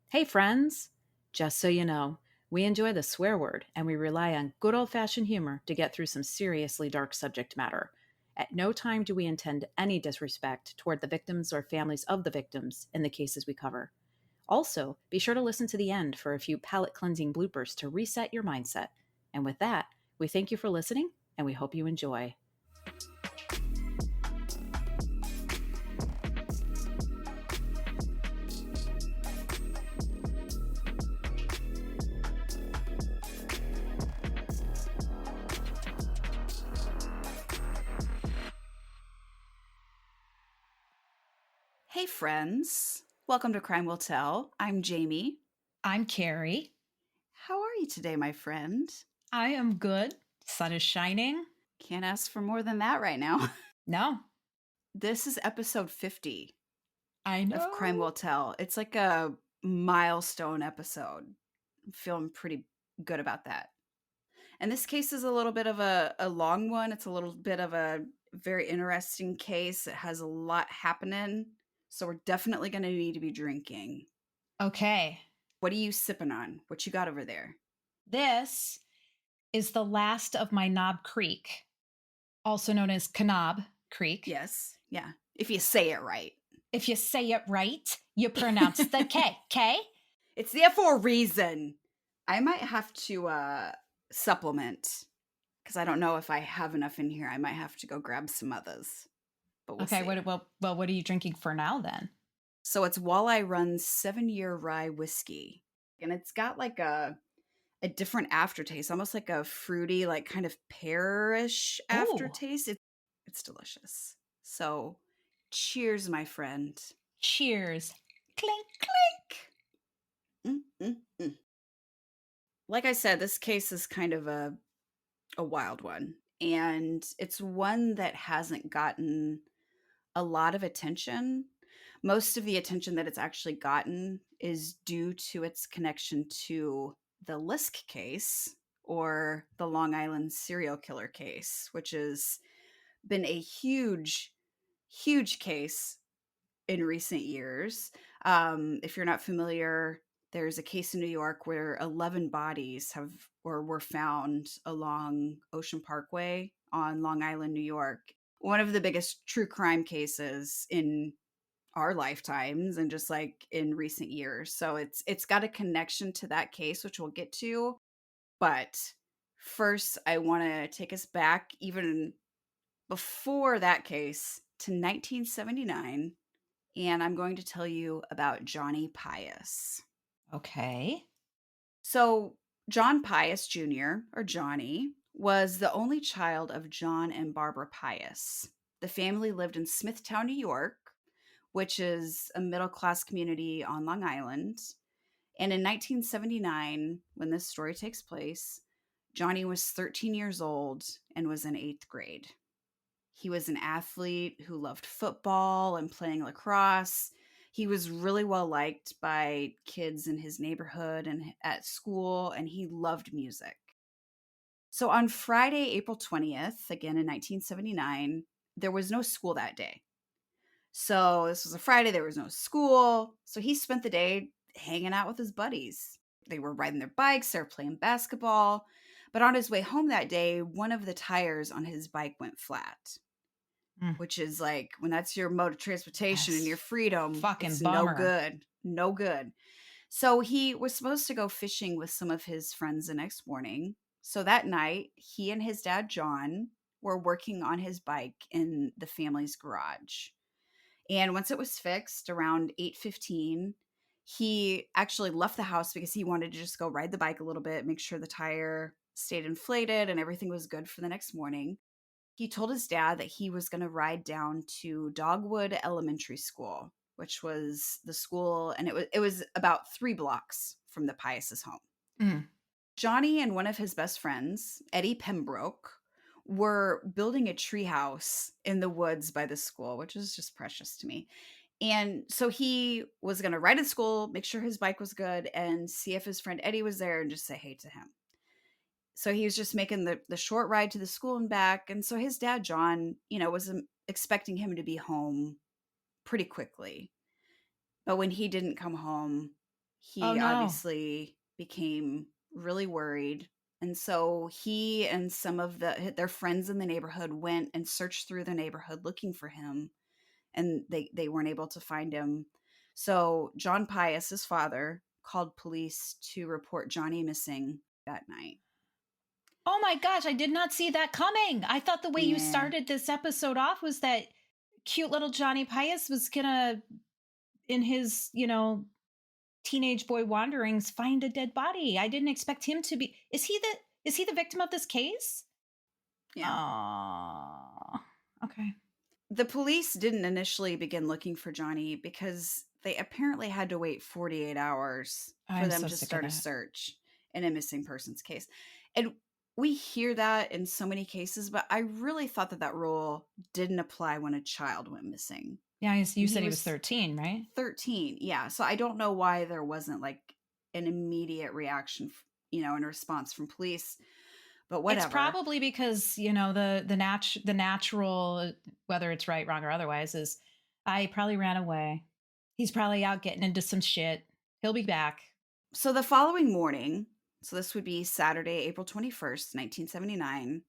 Hey, friends! Just so you know, we enjoy the swear word and we rely on good old fashioned humor to get through some seriously dark subject matter. At no time do we intend any disrespect toward the victims or families of the victims in the cases we cover. Also, be sure to listen to the end for a few palate cleansing bloopers to reset your mindset. And with that, we thank you for listening and we hope you enjoy. Hey friends, welcome to Crime Will Tell. I'm Jamie. I'm Carrie. How are you today, my friend? I am good. Sun is shining. Can't ask for more than that right now. No, This is episode 50 I of Crime know. Will Tell. It's like a milestone episode. I'm feeling pretty good about that. And this case is a little bit of a long one. It's a little bit of a very interesting case. It has a lot happening. So we're definitely going to need to be drinking. Okay. What are you sipping on? What you got over there? This is the last of my Knob Creek, also known as Kanab Creek. Yes. Yeah. If you say it right. If you say it right, you pronounce the K. K? It's there for a reason. I might have to supplement because I don't know if I have enough in here. I might have to go grab some others, but we'll Okay, see. what are you drinking for now then? So it's Walleye Run's 7-year rye whiskey, and it's got like a different aftertaste, almost like a fruity, like kind of pearish Oh, aftertaste. It's delicious. So, cheers, my friend. cheers. Clink. Mm, mm, mm. Like I said, this case is kind of a wild one, and it's one that hasn't gotten a lot of attention. Most of the attention that it's actually gotten is due to its connection to the Lisk case or the Long Island serial killer case, which has been a huge case in recent years. If you're not familiar, there's a case in New York where 11 bodies have or were found along Ocean Parkway on Long Island, New York. One of the biggest true crime cases in our lifetimes and just like in recent years. So it's got a connection to that case, which we'll get to. But first, I want to take us back even before that case to 1979, and I'm going to tell you about Johnny Pius. Okay. So, John Pius Jr., or Johnny, was the only child of John and Barbara Pius. The family lived in Smithtown, New York, which is a middle class community on Long Island. And in 1979, when this story takes place, Johnny was 13 years old and was in eighth grade. He was an athlete who loved football and playing lacrosse. He was really well liked by kids in his neighborhood and at school, and he loved music. So on Friday, April 20th, again in 1979, there was no school that day. So this was a Friday, there was no school. So he spent the day hanging out with his buddies. They were riding their bikes, they were playing basketball. But on his way home that day, one of the tires on his bike went flat, Mm, which is like when that's your mode of transportation and yes. your freedom, Fucking it's no bummer. good. No good. So he was supposed to go fishing with some of his friends the next morning. So that night, he and his dad, John, were working on his bike in the family's garage. And once it was fixed around 8:15, he actually left the house because he wanted to just go ride the bike a little bit, make sure the tire stayed inflated and everything was good for the next morning. He told his dad that he was going to ride down to Dogwood Elementary School, which was the school, and it was about 3 blocks from the Pius's home. Mm. Johnny and one of his best friends, Eddie Pembroke, were building a treehouse in the woods by the school, which is just precious to me. And so he was going to ride to school, make sure his bike was good, and see if his friend Eddie was there and just say hey to him. So he was just making the short ride to the school and back. And so his dad, John, was expecting him to be home pretty quickly. But when he didn't come home, Oh, he no. obviously became really worried. And so he and some of their friends in the neighborhood went and searched through the neighborhood looking for him, and they weren't able to find him. So John Pius, his father, called police to report Johnny missing that night. Oh my gosh, I did not see that coming. I thought the way you Yeah. started this episode off was that cute little Johnny Pius was gonna, in his, teenage boy wanderings, find a dead body. I didn't expect him to be. Is he the victim of this case? Yeah. Oh, okay. The police didn't initially begin looking for Johnny because they apparently had to wait 48 hours for I'm them so to sick of start a that. search in a missing persons case. And we hear that in so many cases, but I really thought that that rule didn't apply when a child went missing. Yeah, you And he said he was was 13, right? 13. Yeah. So I don't know why there wasn't like an immediate reaction, in response from police, but It's whatever. probably because the natural, whether it's right, wrong, or otherwise, is I probably ran away. He's probably out getting into some shit. He'll be back. So the following morning, so this would be Saturday, April 21st, 1979,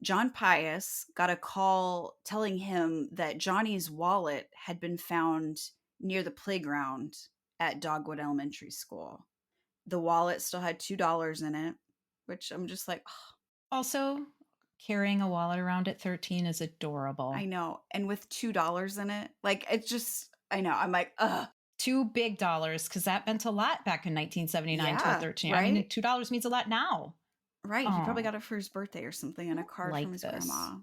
John Pius got a call telling him that Johnny's wallet had been found near the playground at Dogwood Elementary School. The wallet still had $2 in it, which I'm just like, "Ugh, Also, carrying a wallet around at 13 is I adorable. know." And with $2 in it, like it's just, I know. I'm like, ugh, Two big dollars, because that meant a lot back in 1979 to a yeah, 13. I mean, right? $2 means a lot now. Right. He probably Oh, got it for his birthday or something I and a don't card from like his this. grandma.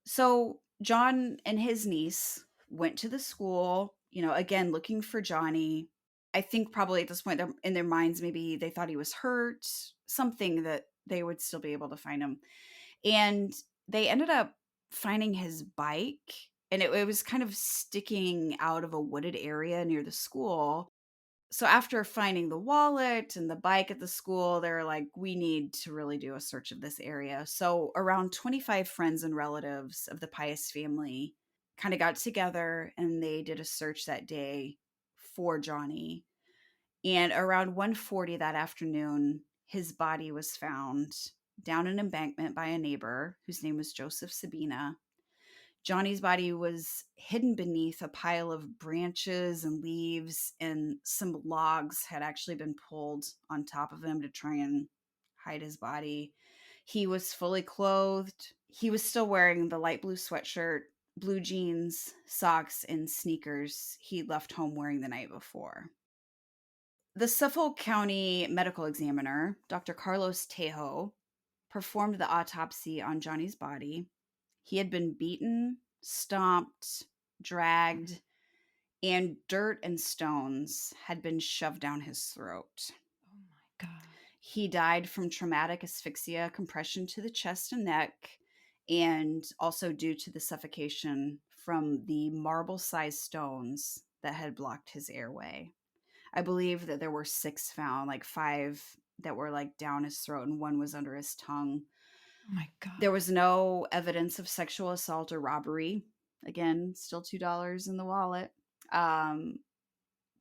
So John and his niece went to the school, again looking for Johnny. I think probably at this point in their minds, maybe they thought he was hurt, something that they would still be able to find him. And they ended up finding his bike, and it was kind of sticking out of a wooded area near the school. So after finding the wallet and the bike at the school, they're like, we need to really do a search of this area. So around 25 friends and relatives of the Pius family kind of got together and they did a search that day for Johnny. And around 1:40 that afternoon, his body was found down an embankment by a neighbor whose name was Joseph Sabina. Johnny's body was hidden beneath a pile of branches and leaves, and some logs had actually been pulled on top of him to try and hide his body. He was fully clothed. He was still wearing the light blue sweatshirt, blue jeans, socks, and sneakers he'd left home wearing the night before. The Suffolk County medical examiner, Dr. Carlos Tejo, performed the autopsy on Johnny's body. He had been beaten, stomped, dragged, and dirt and stones had been shoved down his throat. Oh my God. He died from traumatic asphyxia, compression to the chest and neck, and also due to the suffocation from the marble sized stones that had blocked his airway. I believe that there were 6 found, like 5 that were like down his throat and 1 was under his tongue. Oh my God. There was no evidence of sexual assault or robbery. Again, still $2 in the wallet. Um,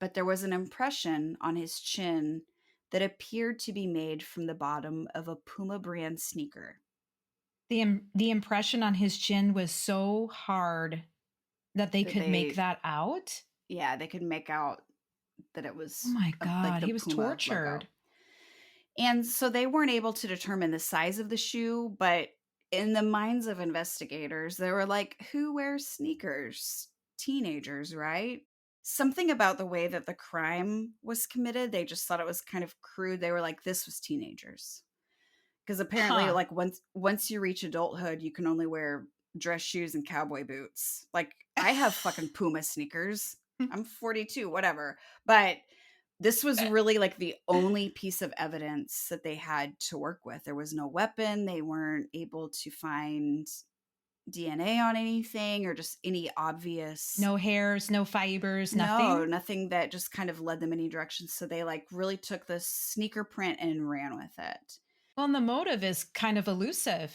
but there was an impression on his chin that appeared to be made from the bottom of a Puma brand sneaker. The impression on his chin was so hard that they That could make they, that out. yeah, they could make out that it Oh was my like God. the He was Puma logo. tortured. And so they weren't able to determine the size of the shoe, but in the minds of investigators, they were like, who wears sneakers? Teenagers, right? Something about the way that the crime was committed, they just thought it was kind of crude. They were like, this was teenagers. Because apparently, Huh. like once you reach adulthood, you can only wear dress shoes and cowboy boots. Like I have fucking Puma sneakers. I'm 42, whatever. But this was really like the only piece of evidence that they had to work with. There was no weapon. They weren't able to find DNA on anything or just any obvious. No hairs, no fibers, No, nothing. nothing that just kind of led them any direction. So they like really took this sneaker print and ran with it. Well, and the motive is kind of elusive.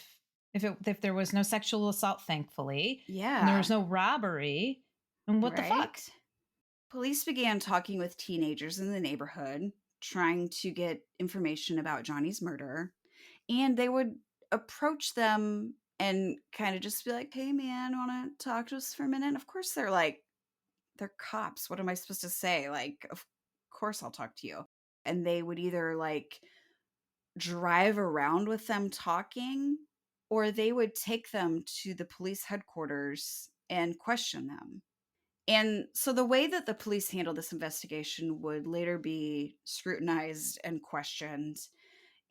If there was no sexual assault, thankfully, and there was Yeah, no robbery, and what the fuck? right. Police began talking with teenagers in the neighborhood, trying to get information about Johnny's murder. And they would approach them and kind of just be like, "Hey, man, want to talk to us for a minute?" And of course, they're like, they're cops. What am I supposed to say? Like, of course I'll talk to you. And they would either like drive around with them talking, or they would take them to the police headquarters and question them. And so the way that the police handled this investigation would later be scrutinized and questioned.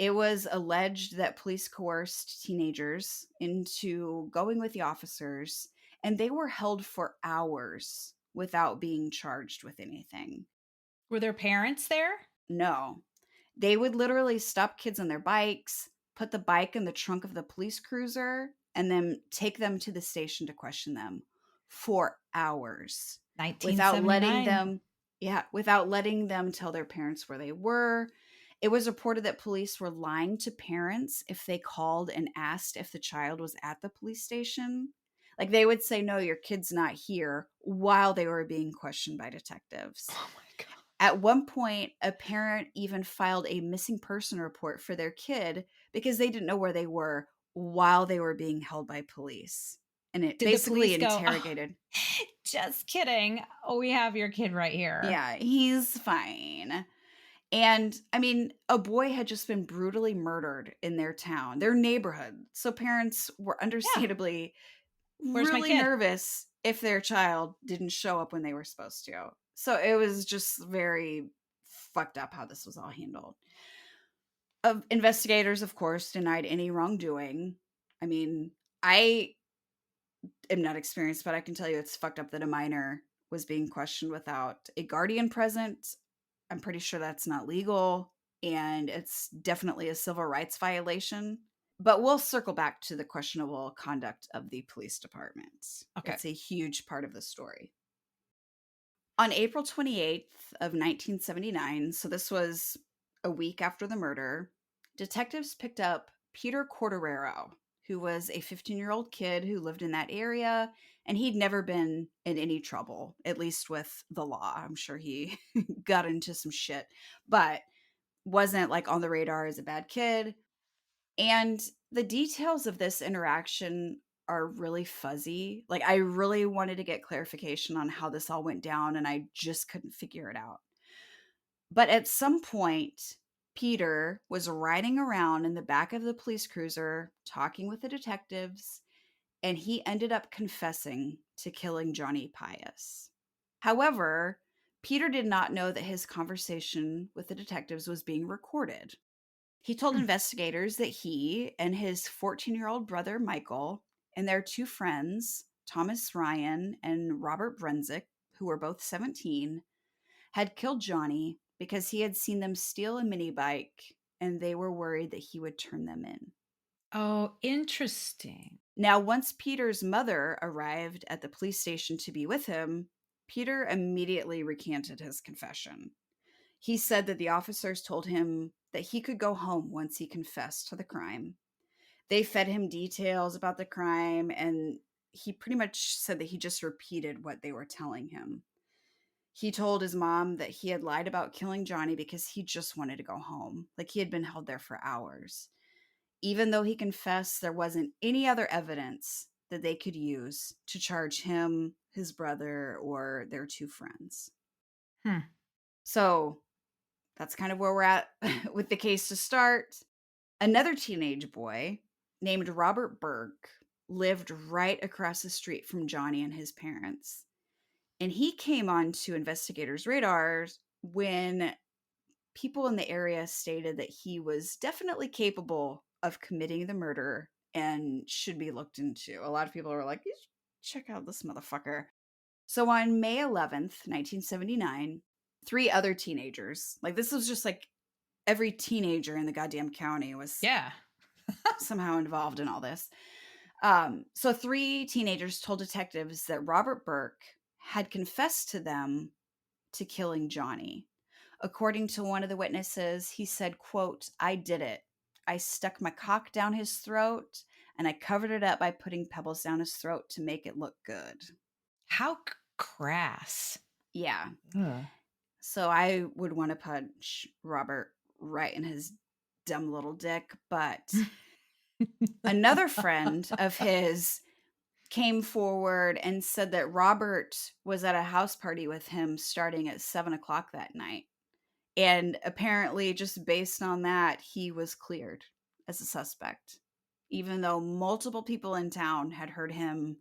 It was alleged that police coerced teenagers into going with the officers, and they were held for hours without being charged with anything. Were their parents there? No. They would literally stop kids on their bikes, put the bike in the trunk of the police cruiser, and then take them to the station to question them for hours without letting 1979. them, yeah, without letting them tell their parents where they were. It was reported that police were lying to parents if they called and asked if the child was at the police station. Like they would say, "No, your kid's not here," while they were being questioned by detectives. Oh my God. At one point, a parent even filed a missing person report for their kid because they didn't know where they were while they were being held by police. And it Did the basically police go, "Oh, interrogated. just kidding. Oh, we have your kid right here." Yeah, he's fine. And I mean, a boy had just been brutally murdered in their town, their neighborhood. So parents were Yeah. understandably Where's my really kid? nervous if their child didn't show up when they were supposed to. So it was just very fucked up how this was all handled. Investigators, of course, denied any wrongdoing. I mean, I am not experienced, but I can tell you it's fucked up that a minor was being questioned without a guardian present. I'm pretty sure that's not legal, and it's definitely a civil rights violation. But we'll circle back to the questionable conduct of the police department. Okay. It's a huge part of the story. On April 28th of 1979, so this was a week after the murder, detectives picked up Peter Corderero, who was a 15-year-old kid who lived in that area, and he'd never been in any trouble, at least with the law. I'm sure he got into some shit, but wasn't like on the radar as a bad kid. And the details of this interaction are really fuzzy. Like, I really wanted to get clarification on how this all went down, and I just couldn't figure it out. But at some point, Peter was riding around in the back of the police cruiser talking with the detectives, and he ended up confessing to killing Johnny Pius. However, Peter did not know that his conversation with the detectives was being recorded. He told Hmm. investigators that he and his 14-year-old brother Michael and their two friends, Thomas Ryan and Robert Brenzick, who were both 17, had killed Johnny because he had seen them steal a minibike and they were worried that he would turn them in. Oh, interesting. Now, once Peter's mother arrived at the police station to be with him, Peter immediately recanted his confession. He said that the officers told him that he could go home once he confessed to the crime. They fed him details about the crime, and he pretty much said that he just repeated what they were telling him. He told his mom that he had lied about killing Johnny because he just wanted to go home. Like he had been held there for hours. Even though he confessed, there wasn't any other evidence that they could use to charge him, his brother, or their two friends. Hmm. So that's kind of where we're at with the case to start. Another teenage boy named Robert Burke lived right across the street from Johnny and his parents. And he came onto investigators' radars when people in the area stated that he was definitely capable of committing the murder and should be looked into. A lot of people were like, "You should check out this motherfucker." So on May 11th, 1979, three other teenagers, like this was just like every teenager in the goddamn county was Yeah. somehow involved in all this. So three teenagers told detectives that Robert Burke had confessed to them to killing Johnny. According to one of the witnesses, he said, quote, "I did it. I stuck my cock down his throat and I covered it up by putting pebbles down his throat to make it look good." How crass. Yeah. Ugh. So I would want to punch Robert right in his dumb little dick. But another friend of his came forward and said that Robert was at a house party with him starting at 7 o'clock that night. And apparently, just based on that, he was cleared as a suspect, even though multiple people in town had heard him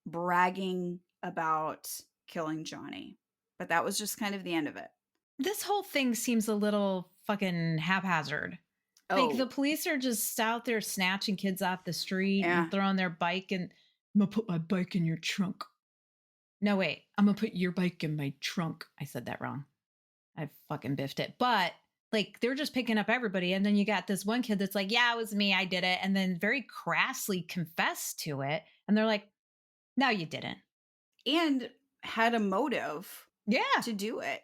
bragging about killing Johnny. But that was just kind of the end of it. This whole thing seems a little fucking haphazard. Like the Oh, police are just out there snatching kids off the street yeah. and throwing their bike and I'm gonna put my bike in your trunk. No, wait, I'm gonna put your bike in my trunk. I said that wrong. I fucking biffed it. But like they're just picking up everybody. And then you got this one kid that's like, yeah, it was me. I did it. And then very crassly confessed to it. And they're like, no, you didn't. And had a motive Yeah. to do it.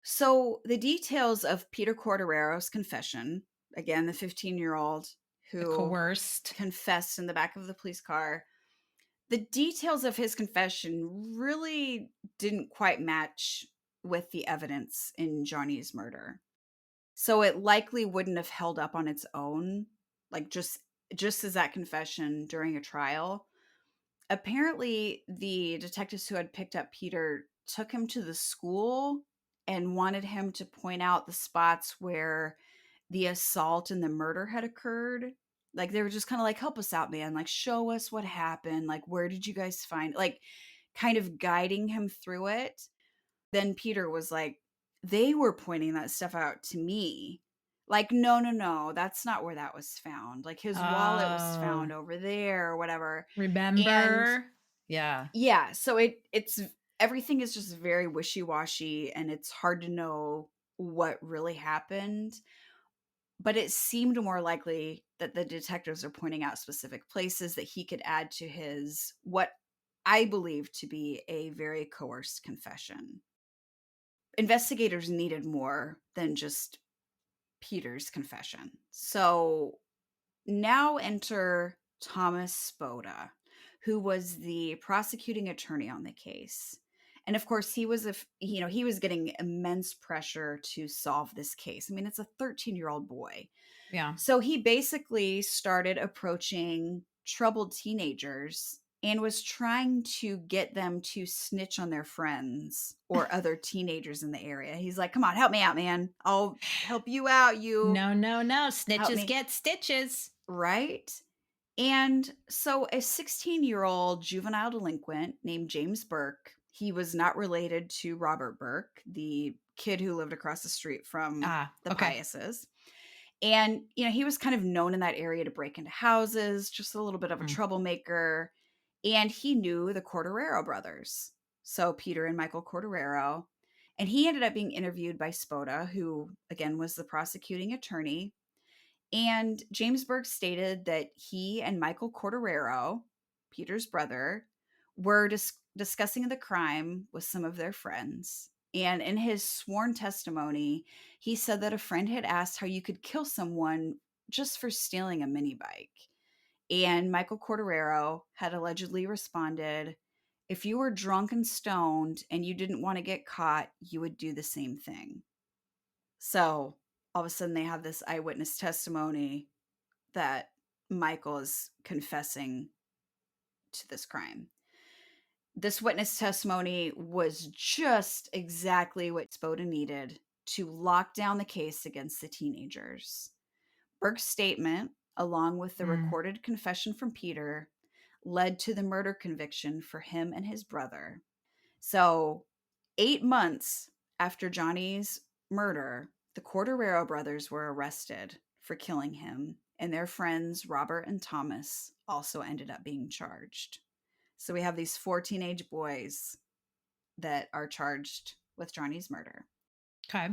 So the details of Peter Corderero's confession, again, the 15-year-old The who coerced. confessed in the back of the police car, the details of his confession really didn't quite match with the evidence in Johnny's murder. So it likely wouldn't have held up on its own, like just as that confession during a trial. Apparently, the detectives who had picked up Peter took him to the school and wanted him to point out the spots where the assault and the murder had occurred. Like they were just kind of like, help us out, man. Like, show us what happened. Like, where did you guys find, like, kind of guiding him through it. Then Peter was like, they were pointing that stuff out to me. Like, no, no, no, that's not where that was found. Like, his wallet was Oh, found over there or whatever. And remember? Yeah. yeah, so it's everything is just very wishy-washy and it's hard to know what really happened. But it seemed more likely that the detectives are pointing out specific places that he could add to his, what I believe to be a very coerced confession. Investigators needed more than just Peter's confession. So now enter Thomas Spoda, who was the prosecuting attorney on the case. And of course, he was getting immense pressure to solve this case. I mean, it's a 13-year-old boy. Yeah. So he basically started approaching troubled teenagers and was trying to get them to snitch on their friends or other teenagers in the area. He's like, come on, help me out, man. I'll help you out. You No, no, no. help Snitches me. get stitches. Right? And so a 16-year-old juvenile delinquent named James Burke, he was not related to Robert Burke, the kid who lived across the street from Ah, the okay. Piuses. And, he was kind of known in that area to break into houses, just a little bit of a Mm. troublemaker. And he knew the Corderero brothers. So Peter and Michael Corderero. And he ended up being interviewed by Spoda, who, again, was the prosecuting attorney. And James Burke stated that he and Michael Corderero, Peter's brother, were discussing the crime with some of their friends. And in his sworn testimony, he said that a friend had asked how you could kill someone just for stealing a mini bike. And Michael Corderero had allegedly responded, if you were drunk and stoned and you didn't want to get caught, you would do the same thing. So all of a sudden they have this eyewitness testimony that Michael is confessing to this crime. This witness testimony was just exactly what Spoda needed to lock down the case against the teenagers. Burke's statement, along with the Mm. recorded confession from Peter, led to the murder conviction for him and his brother. So, 8 months after Johnny's murder, the Corderero brothers were arrested for killing him, and their friends, Robert and Thomas, also ended up being charged. So, we have these four teenage boys that are charged with Johnny's murder. Okay.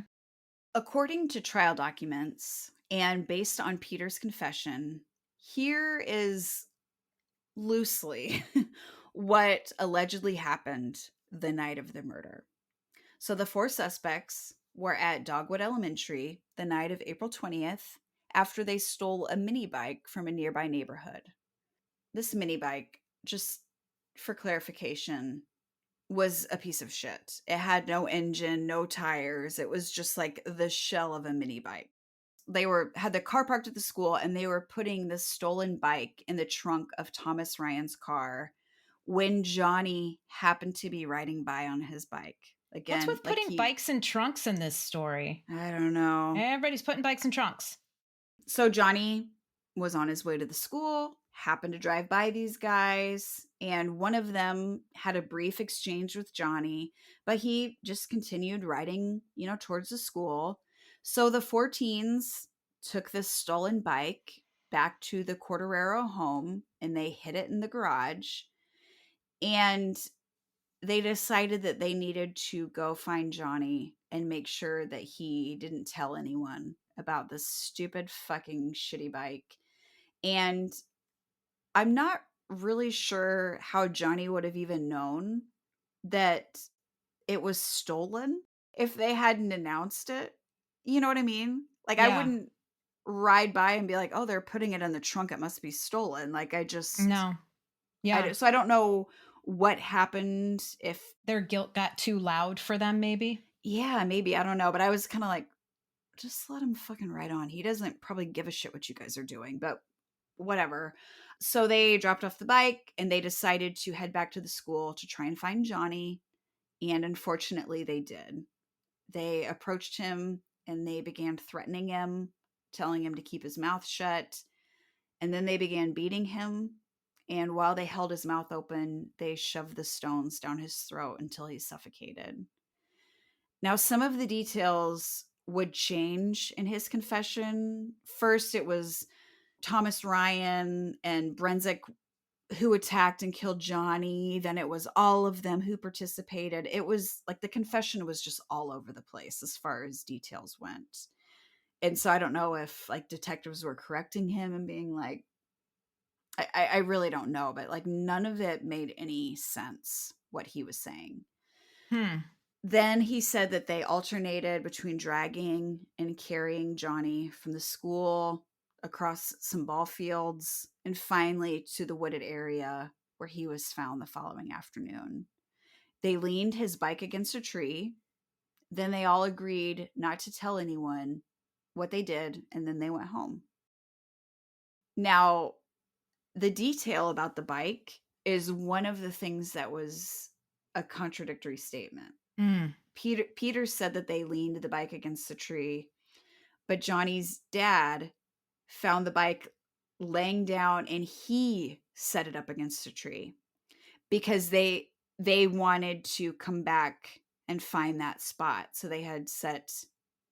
According to trial documents and based on Peter's confession, here is loosely what allegedly happened the night of the murder. So the four suspects were at Dogwood Elementary the night of April 20th after they stole a mini bike from a nearby neighborhood. This mini bike, just for clarification, was a piece of shit. It had no engine, no tires. It was just like the shell of a mini bike. They had the car parked at the school, and they were putting the stolen bike in the trunk of Thomas Ryan's car when Johnny happened to be riding by on his bike. What's Again, with like putting bikes in trunks in this story? I don't know. Everybody's putting bikes in trunks. So Johnny was on his way to the school, happened to drive by these guys, and one of them had a brief exchange with Johnny, but he just continued riding, towards the school. So the 14s took this stolen bike back to the Corderero home, and they hid it in the garage. And they decided that they needed to go find Johnny and make sure that he didn't tell anyone about this stupid fucking shitty bike. And I'm not really sure how Johnny would have even known that it was stolen if they hadn't announced it. You know what I mean? Like, I Yeah. wouldn't ride by and be like, "Oh, they're putting it in the trunk. It must be stolen." Like, No. Yeah. so I don't know what happened if, Their guilt got too loud for them, maybe. yeah, maybe, I don't know. But I was kind of like, just let him fucking ride on. He doesn't probably give a shit what you guys are doing, but whatever. So they dropped off the bike and they decided to head back to the school to try and find Johnny. And unfortunately, they did. They approached him and they began threatening him, telling him to keep his mouth shut. And then they began beating him. And while they held his mouth open, they shoved the stones down his throat until he suffocated. Now, some of the details would change in his confession. First, it was Thomas Ryan and Brenzick who attacked and killed Johnny. Then it was all of them who participated. It was like the confession was just all over the place as far as details went. And so I don't know if like detectives were correcting him and being like, I really don't know, but like none of it made any sense what he was saying. Hmm. Then he said that they alternated between dragging and carrying Johnny from the school across some ball fields and finally to the wooded area where he was found the following afternoon. They leaned his bike against a tree. Then they all agreed not to tell anyone what they did, and then they went home. Now, the detail about the bike is one of the things that was a contradictory statement. Mm. Peter said that they leaned the bike against a tree, but Johnny's dad found the bike laying down and he set it up against a tree because they wanted to come back and find that spot. So they had set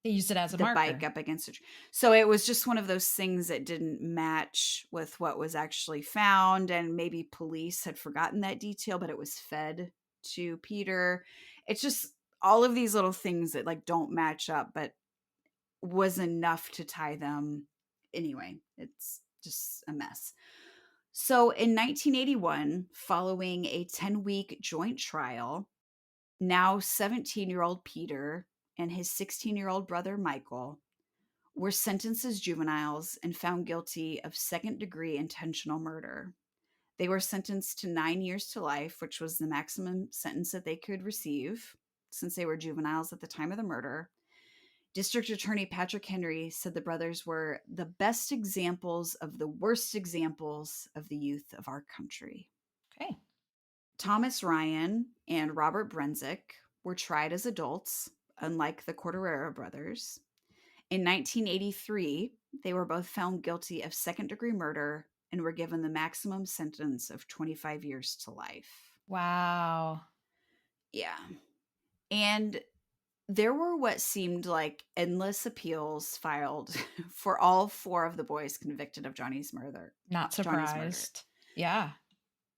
They used it as a the bike marker. up against a tree. So it was just one of those things that didn't match with what was actually found, and maybe police had forgotten that detail, but it was fed to Peter. It's just all of these little things that like don't match up, but was enough to tie them. Anyway, it's just a mess. So in 1981, following a 10-week joint trial, now 17-year-old Peter and his 16-year-old brother Michael were sentenced as juveniles and found guilty of second-degree intentional murder. They were sentenced to 9 years to life, which was the maximum sentence that they could receive since they were juveniles at the time of the murder. District Attorney Patrick Henry said the brothers were the best examples of the worst examples of the youth of our country. Okay. Thomas Ryan and Robert Brenzick were tried as adults, unlike the Corderero brothers. In 1983, they were both found guilty of second-degree murder and were given the maximum sentence of 25 years to life. Wow. Yeah. And there were what seemed like endless appeals filed for all four of the boys convicted of Not Johnny's murder. surprised. Yeah.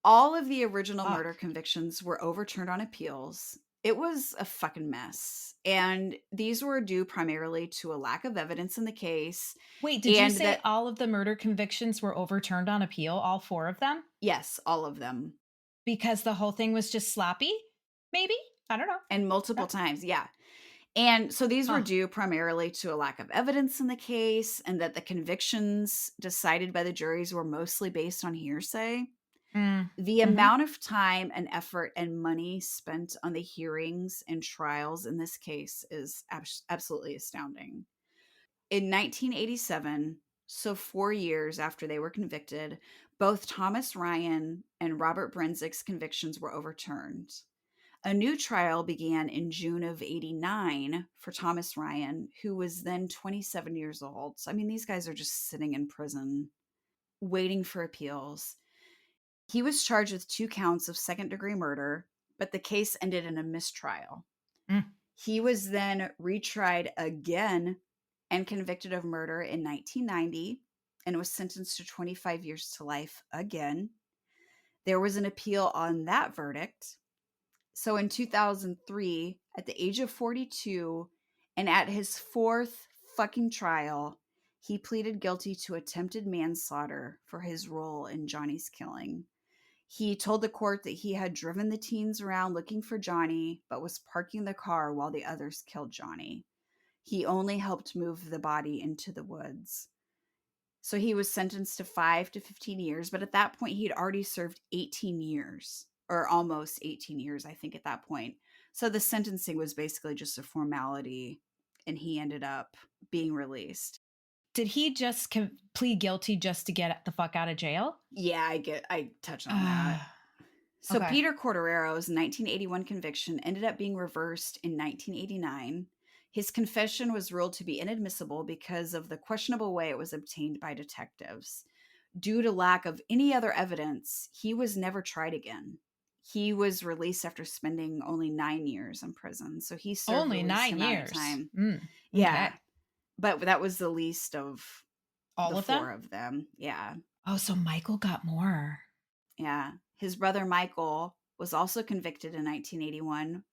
All of the original murder Fuck. convictions were overturned on appeals. It was a fucking mess. And these were due primarily to a lack of evidence in the case. Wait, did you And say that, all of the murder convictions were overturned on appeal, all four of them? yes, all of them. Because the whole thing was just sloppy? Maybe? I don't know. And multiple times, yeah. And so these were Huh. due primarily to a lack of evidence in the case, and that the convictions decided by the juries were mostly based on hearsay. Mm. The Mhm. amount of time and effort and money spent on the hearings and trials in this case is absolutely astounding. In 1987, so 4 years after they were convicted, both Thomas Ryan and Robert Brenzig's convictions were overturned. A new trial began in June of 89 for Thomas Ryan, who was then 27 years old. So, I mean, these guys are just sitting in prison waiting for appeals. He was charged with 2 counts of second-degree murder, but the case ended in a mistrial. Mm. He was then retried again and convicted of murder in 1990 and was sentenced to 25 years to life again. There was an appeal on that verdict. So in 2003, at the age of 42 and at his fourth fucking trial, he pleaded guilty to attempted manslaughter for his role in Johnny's killing. He told the court that he had driven the teens around looking for Johnny, but was parking the car while the others killed Johnny. He only helped move the body into the woods. So he was sentenced to 5 to 15 years, but at that point, he'd already served 18 years, or almost 18 years, I think, at that point. So the sentencing was basically just a formality, and he ended up being released. Did he just plead guilty just to get the fuck out of jail? Yeah, I touched on that. Ah, So okay. Peter Cordero's 1981 conviction ended up being reversed in 1989. His confession was ruled to be inadmissible because of the questionable way it was obtained by detectives. Due to lack of any other evidence, he was never tried again. He was released after spending only 9 years in prison. So he served the Only least 9 amount of years. time. Mm. Okay. Yeah. But that was the least of the All of them? four of them. Yeah. Oh, so Michael got more. Yeah. His brother Michael was also convicted in 1981.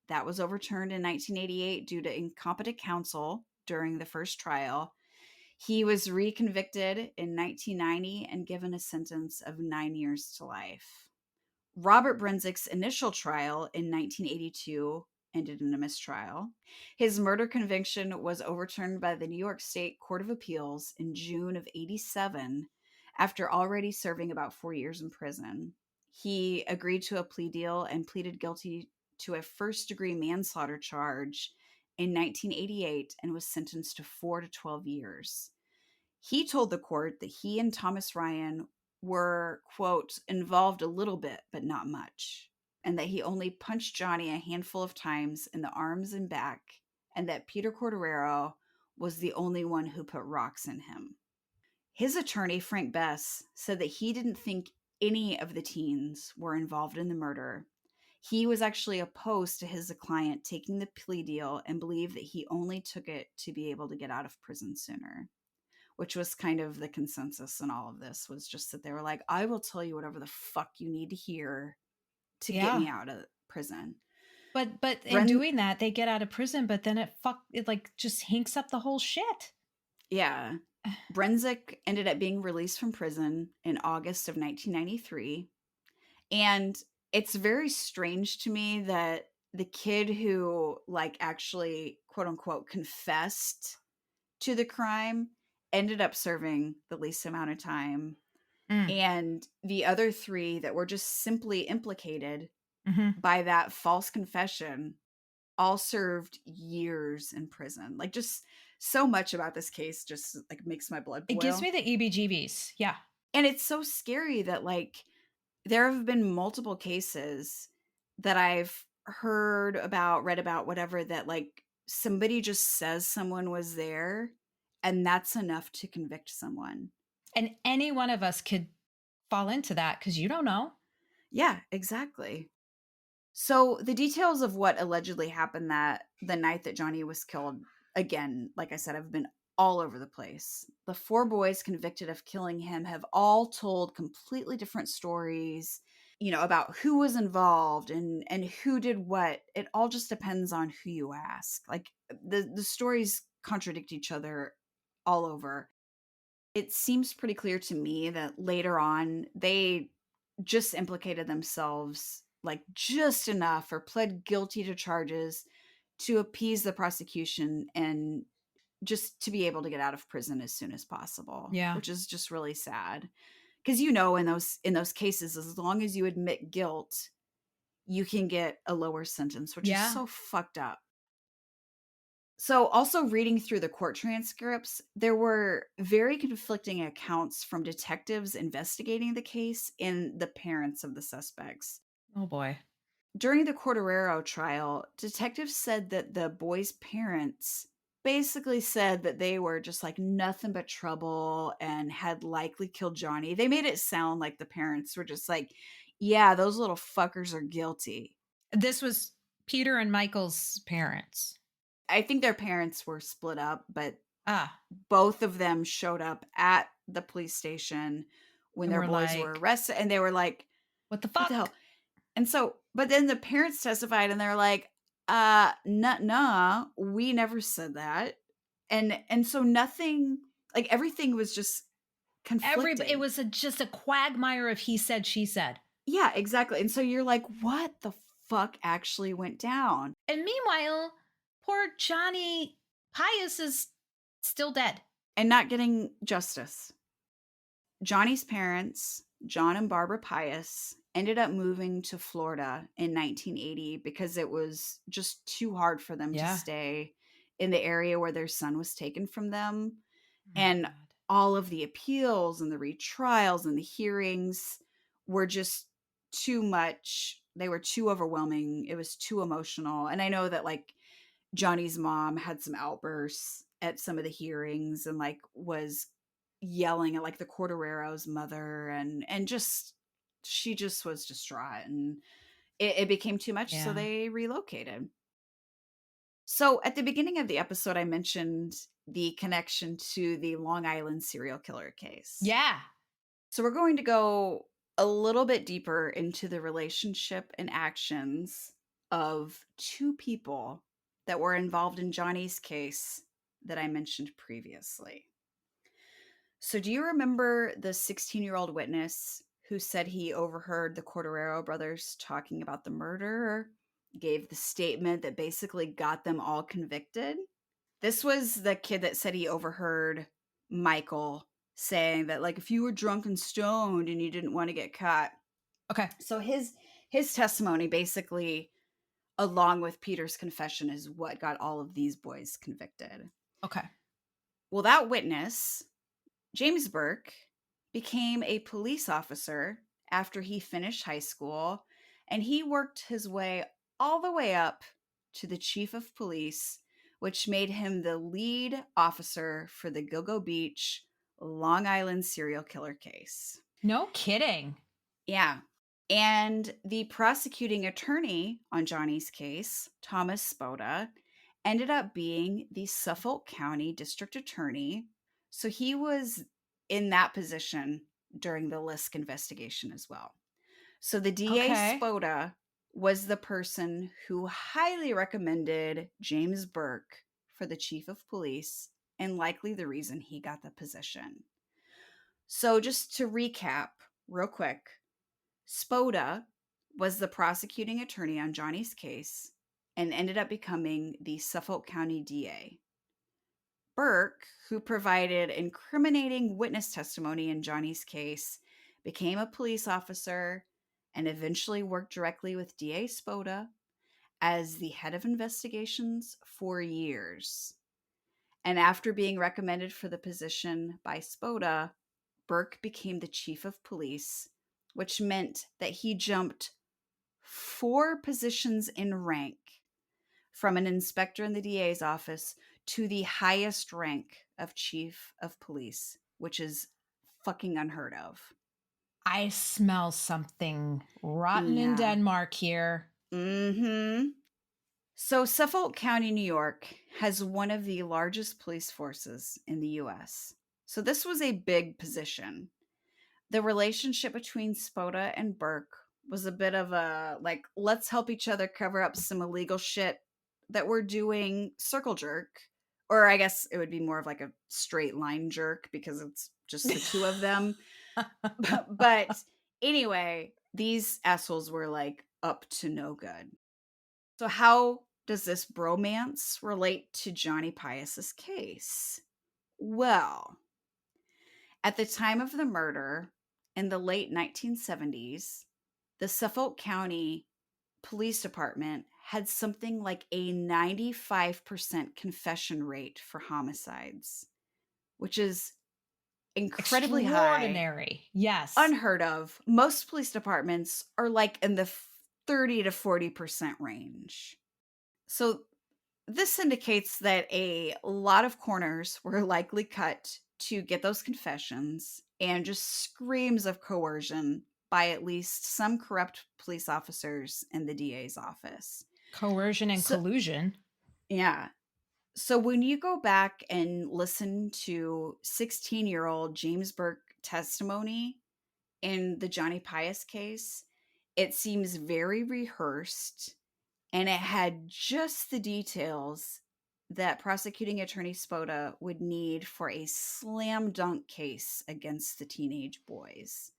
That was overturned in 1988 due to incompetent counsel during the first trial. He was reconvicted in 1990 and given a sentence of 9 years to life. Robert Brenzig's initial trial in 1982 ended in a mistrial. His murder conviction was overturned by the New York State Court of Appeals in June of 87 after already serving about 4 years in prison. He agreed to a plea deal and pleaded guilty to a first-degree manslaughter charge in 1988 and was sentenced to 4 to 12 years. He told the court that he and Thomas Ryan were, quote, involved a little bit, but not much, and that he only punched Johnny a handful of times in the arms and back, and that Peter Cordero was the only one who put rocks in him. His attorney, Frank Bess, said that he didn't think any of the teens were involved in the murder. He was actually opposed to his client taking the plea deal and believed that he only took it to be able to get out of prison sooner, which was kind of the consensus in all of this, was just that they were like, I will tell you whatever the fuck you need to hear to get Yeah. me out of prison. But in Bren, doing that, they get out of prison, but then it like just hinks up the whole shit. yeah. Brenzik ended up being released from prison in August of 1993. And it's very strange to me that the kid who, like, actually, quote unquote, confessed to the crime ended up serving the least amount of time. Mm. And the other three that were just simply implicated Mhm. by that false confession all served years in prison. Like, just so much about this case just like makes my blood It gives boil. me the EBGBs. Yeah. And it's so scary that, like, there have been multiple cases that I've heard about, read about, whatever, that, like, somebody just says someone was there and that's enough to convict someone. And any one of us could fall into that cuz you don't know. Yeah, exactly. So the details of what allegedly happened that the night that Johnny was killed, again, like I said, have been all over the place. The four boys convicted of killing him have all told completely different stories, about who was involved and who did what. It all just depends on who you ask. Like, the stories contradict each other all over. It seems pretty clear to me that later on they just implicated themselves, like, just enough, or pled guilty to charges to appease the prosecution and just to be able to get out of prison as soon as possible, Yeah. which is just really sad. because in those cases, as long as you admit guilt, you can get a lower sentence, which is Yeah. so fucked up. So, also reading through the court transcripts, there were very conflicting accounts from detectives investigating the case and the parents of the suspects. Oh boy. During the Corderero trial, detectives said that the boys' parents basically said that they were just like nothing but trouble and had likely killed Johnny. They made it sound like the parents were just like, yeah, those little fuckers are guilty. This was Peter and Michael's parents. I think their parents were split up, but Ah, both of them showed up at the police station when and their we're boys were like, arrested, and they were like, what the "What the fuck? hell?" And so, but then the parents testified, and they're like, nah, we never said that." And so nothing, like everything was just It conflicting. was just a quagmire of he said, she said. Yeah, exactly. And so you're like, what the fuck actually went down? And meanwhile, poor Johnny Pius is still dead. And not getting justice. Johnny's parents, John and Barbara Pius, ended up moving to Florida in 1980 because it was just too hard for them to Yeah. stay in the area where their son was taken from them. Oh my And God. all of the appeals and the retrials and the hearings were just too much. They were too overwhelming. It was too emotional. And I know that like Johnny's mom had some outbursts at some of the hearings and like was yelling at like the Corderero's mother, and just she just was distraught, and it became too much, so Yeah. they relocated. So at the beginning of the episode, I mentioned the connection to the Long Island serial killer case. Yeah. So we're going to go a little bit deeper into the relationship and actions of two people that were involved in Johnny's case that I mentioned previously. So, do you remember the 16-year-old witness who said he overheard the Corderero brothers talking about the murder, gave the statement that basically got them all convicted? This was the kid that said he overheard Michael saying that like if you were drunk and stoned and you didn't want to get caught. Okay. So his testimony basically along with Peter's confession is what got all of these boys convicted. Okay. Well, that witness, James Burke, became a police officer after he finished high school, and he worked his way all the way up to the chief of police, which made him the lead officer for the Gilgo Beach, Long Island serial killer case. No kidding. Yeah. And the prosecuting attorney on Johnny's case, Thomas Spoda, ended up being the Suffolk County District Attorney. So he was in that position during the Lisk investigation as well. So the DA Okay. Spoda was the person who highly recommended James Burke for the chief of police and likely the reason he got the position. So just to recap real quick, Spoda was the prosecuting attorney on Johnny's case and ended up becoming the Suffolk County DA. Burke, who provided incriminating witness testimony in Johnny's case, became a police officer and eventually worked directly with DA Spoda as the head of investigations for years. And after being recommended for the position by Spoda, Burke became the chief of police, which meant that he jumped 4 positions in rank from an inspector in the DA's office to the highest rank of chief of police, which is fucking unheard of. I smell something rotten in Yeah. Denmark here. Mhm. So Suffolk County, New York has one of the largest police forces in the US. So this was a big position. The relationship between Spoda and Burke was a bit of a like, let's help each other cover up some illegal shit that we're doing circle jerk. Or I guess it would be more of like a straight line jerk because it's just the two of them. But anyway, these assholes were like up to no good. So, how does this bromance relate to Johnny Pius's case? Well, at the time of the murder in the late 1970s, the Suffolk County Police Department had something like a 95% confession rate for homicides, which is incredibly high, Extraordinary. Yes. unheard of. Most police departments are like in the 30 to 40% range. So this indicates that a lot of corners were likely cut to get those confessions and just screams of coercion by at least some corrupt police officers in the DA's office. Coercion and So, collusion. yeah. So when you go back and listen to 16-year-old James Burke testimony in the Johnny Pius case, it seems very rehearsed, and it had just the details that prosecuting attorney Spoda would need for a slam dunk case against the teenage boys.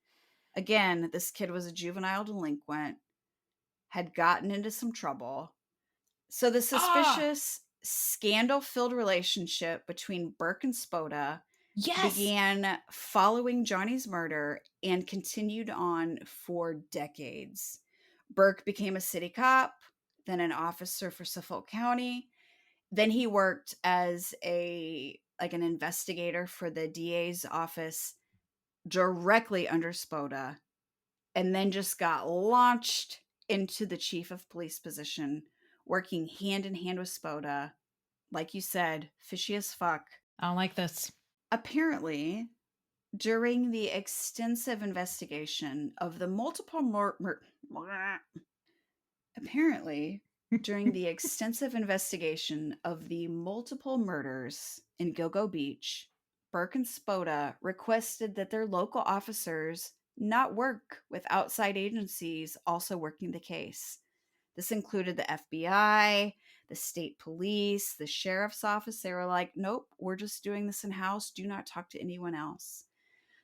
Again, this kid was a juvenile delinquent, had gotten into some trouble. So the Ah, suspicious, scandal filled relationship between Burke and Spoda yes. began following Johnny's murder and continued on for decades. Burke became a city cop, then an officer for Suffolk County. Then he worked as an investigator for the DA's office directly under Spoda, and then just got launched into the chief of police position, working hand in hand with Spoda. Like you said, fishy as fuck. I don't like this. Apparently, during the extensive investigation of the multiple apparently during the extensive investigation of the multiple murders in Gogo Beach, Burke and Spoda requested that their local officers not work with outside agencies also working the case. This included the FBI, the state police, the sheriff's office. They were like, nope, we're just doing this in house. Do not talk to anyone else.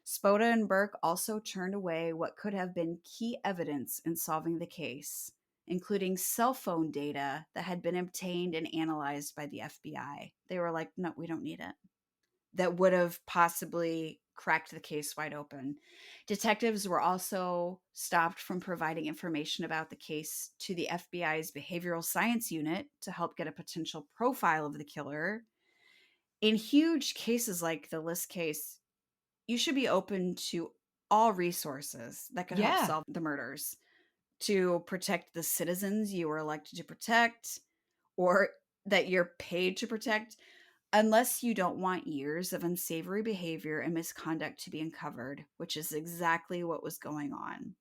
Spoda and Burke also turned away what could have been key evidence in solving the case, including cell phone data that had been obtained and analyzed by the FBI. They were like, no, we don't need it. That would have possibly cracked the case wide open. Detectives were also stopped from providing information about the case to the FBI's behavioral science unit to help get a potential profile of the killer. In huge cases like the List case, you should be open to all resources that could help Yeah. solve the murders to protect the citizens you were elected to protect or that you're paid to protect, unless you don't want years of unsavory behavior and misconduct to be uncovered, which is exactly what was going on.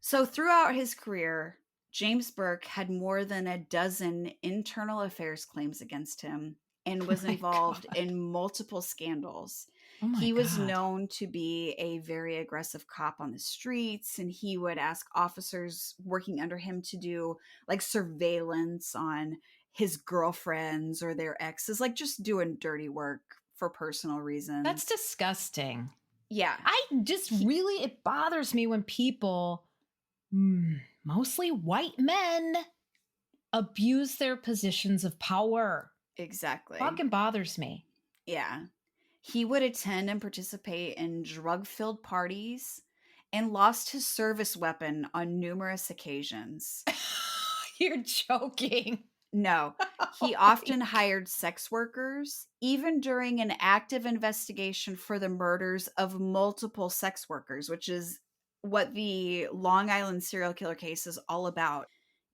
So, throughout his career, James Burke had more than a dozen internal affairs claims against him and Oh was my involved God. in multiple scandals. Oh my He was God. known to be a very aggressive cop on the streets, and he would ask officers working under him to do like surveillance on his girlfriends or their exes, like just doing dirty work for personal That's reasons. disgusting. Yeah. I just He, really, it bothers me when people, mostly white men, abuse their positions of power. exactly. Fucking bothers me. Yeah. He would attend and participate in drug filled parties and lost his service weapon on numerous occasions. You're joking. No, he Oh my often hired sex workers, even during an active investigation for the murders of multiple sex workers, which is what the Long Island serial killer case is all about.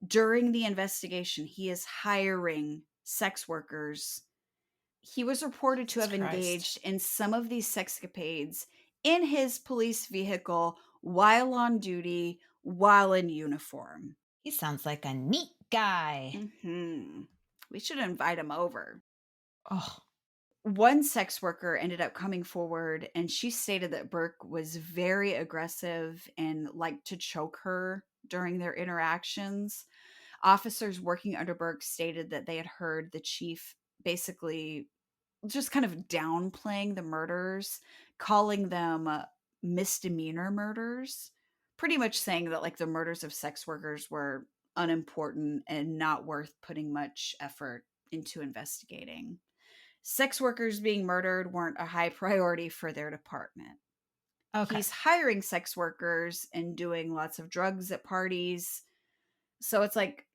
During the investigation, he is hiring sex workers. He was reported to Jesus have Christ. engaged in some of these sexcapades in his police vehicle while on duty, while in uniform. He sounds like a neat guy. We should invite him over. Oh, One sex worker ended up coming forward and she stated that Burke was very aggressive and liked to choke her during their interactions. Officers working under Burke stated that they had heard the chief basically just kind of downplaying the murders, calling them misdemeanor murders, pretty much saying that like the murders of sex workers were unimportant and not worth putting much effort into investigating. Sex workers being murdered weren't a high priority for their department. Okay. he's hiring sex workers and doing lots of drugs at parties. So it's like,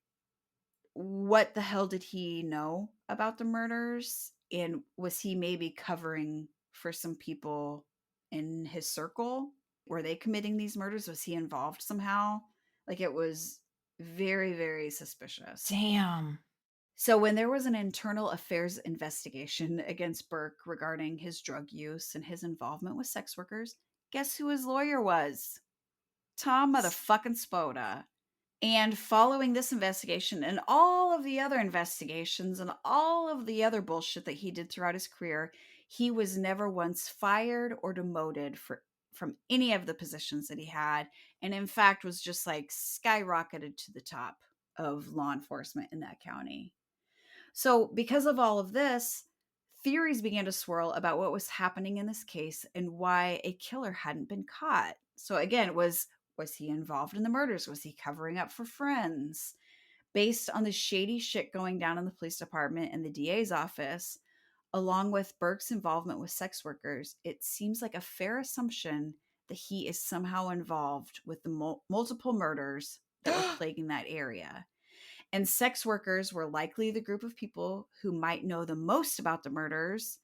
what the hell did he know about the murders? And was he maybe covering for some people in his circle? Were they committing these murders? Was he involved somehow? Like, it was very, very suspicious. Damn. So, when there was an internal affairs investigation against Burke regarding his drug use and his involvement with sex workers, guess who his lawyer was? Tom motherfucking Spoda. And following this investigation and all of the other investigations and all of the other bullshit that he did throughout his career, he was never once fired or demoted from any of the positions that he had, and in fact was just like skyrocketed to the top of law enforcement in that county. So, because of all of this, theories began to swirl about what was happening in this case and why a killer hadn't been caught. So, again, was he involved in the murders? Was he covering up for friends? Based on the shady shit going down in the police department and the DA's office, along with Burke's involvement with sex workers, it seems like a fair assumption that he is somehow involved with the multiple murders that were plaguing that area. And sex workers were likely the group of people who might know the most about the murders,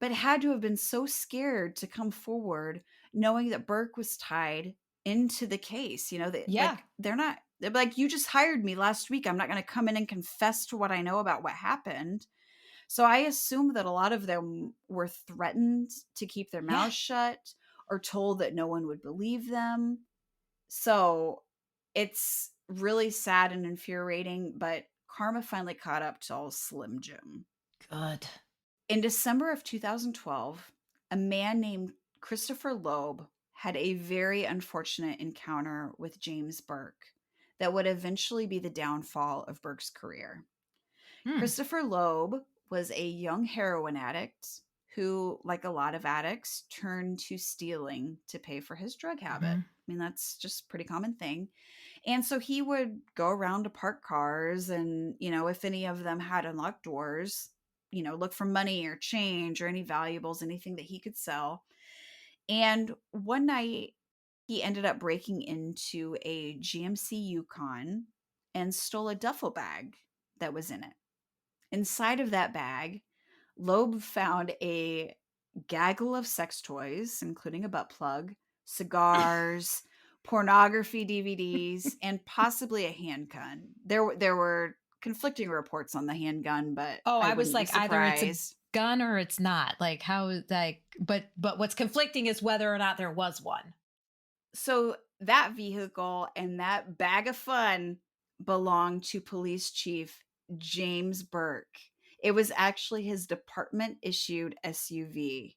but had to have been so scared to come forward knowing that Burke was tied into the case. You know, that Yeah. like they're like, you just hired me last week. I'm not going to come in and confess to what I know about what happened. So I assume that a lot of them were threatened to keep their Yeah. mouths shut or told that no one would believe them. So it's really sad and infuriating, but karma finally caught up to old Slim Jim. Good. In December of 2012, a man named Christopher Loeb had a very unfortunate encounter with James Burke that would eventually be the downfall of Burke's career. Hmm. Christopher Loeb was a young heroin addict who, like a lot of addicts, turned to stealing to pay for his drug habit. Mhm. I mean, that's just a pretty common thing. And so he would go around to park cars and, if any of them had unlocked doors, look for money or change or any valuables, anything that he could sell. And one night he ended up breaking into a GMC Yukon and stole a duffel bag that was in it. Inside of that bag, Loeb found a gaggle of sex toys, including a butt plug, cigars, pornography DVDs, and possibly a handgun. There were conflicting reports on the handgun, but Oh, I I was wouldn't be like, either it's a surprised. gun or it's not. Like how like but what's conflicting is whether or not there was one. So that vehicle and that bag of fun belonged to police chief James Burke. It was actually his department issued SUV.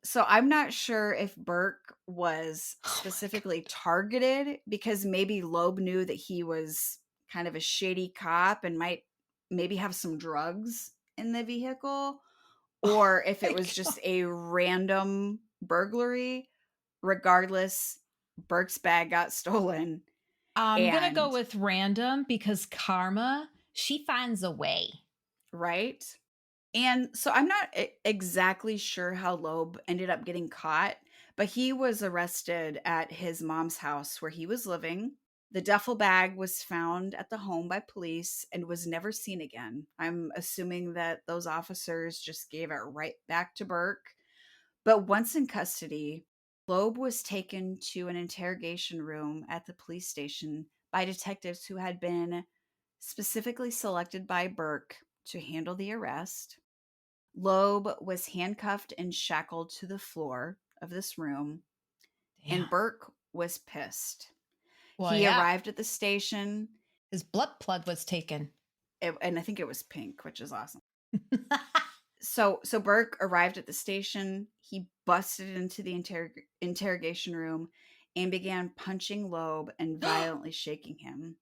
So I'm not sure if Burke was Oh my god. specifically targeted because maybe Loeb knew that he was kind of a shady cop and might maybe have some drugs in the vehicle, Oh or if it my was god. just a random burglary. Regardless, Burke's bag got stolen. I'm going to go And with random because karma, she finds a way. right. And so I'm not exactly sure how Loeb ended up getting caught, but he was arrested at his mom's house where he was living. The duffel bag was found at the home by police and was never seen again. I'm assuming that those officers just gave it right back to Burke. But once in custody, Loeb was taken to an interrogation room at the police station by detectives who had been specifically selected by Burke to handle the arrest. Loeb was handcuffed and shackled to the floor of this room, and Damn. Burke was pissed. Well, He yeah. arrived at the station, His blood plug was taken. and I think it was pink, which is awesome. So Burke arrived at the station. He busted into the interrogation room and began punching Loeb and violently shaking him.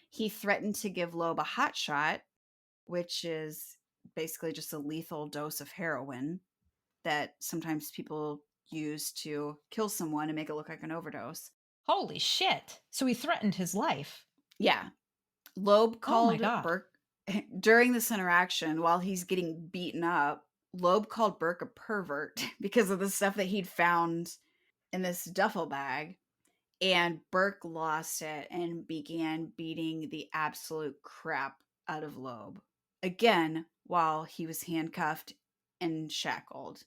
He threatened to give Loeb a hot shot, which is basically just a lethal dose of heroin that sometimes people use to kill someone and make it look like an overdose. Holy shit. So he threatened his life. Yeah. Loeb Oh my called god. Burke during this interaction while he's getting beaten up. Loeb called Burke a pervert because of the stuff that he'd found in this duffel bag, and Burke lost it and began beating the absolute crap out of Loeb. Again, while he was handcuffed and shackled.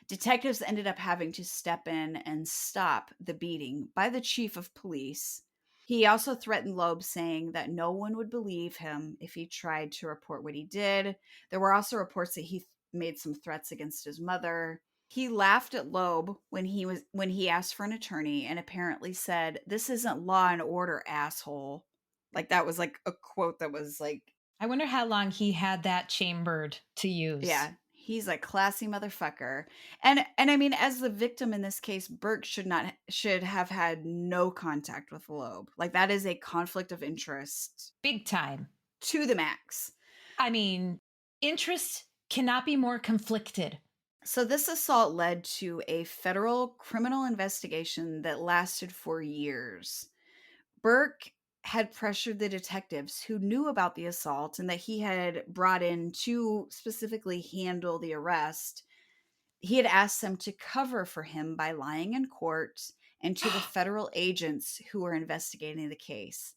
Detectives ended up having to step in and stop the beating by the chief of police. He also threatened Loeb, saying that no one would believe him if he tried to report what he did. There were also reports that he made some threats against his mother. He laughed at Loeb when he asked for an attorney, and apparently said, "This isn't law and order, asshole." Like, that was like a quote that was like, I wonder how long he had that chambered to use. yeah, he's a classy motherfucker. And I mean, as the victim in this case, Burke should have had no contact with Loeb. Like, that is a conflict of interest Big time. to the max. I mean, interest cannot be more conflicted. So this assault led to a federal criminal investigation that lasted for years. Burke had pressured the detectives who knew about the assault and that he had brought in to specifically handle the arrest. He had asked them to cover for him by lying in court, and to the federal agents who were investigating the case.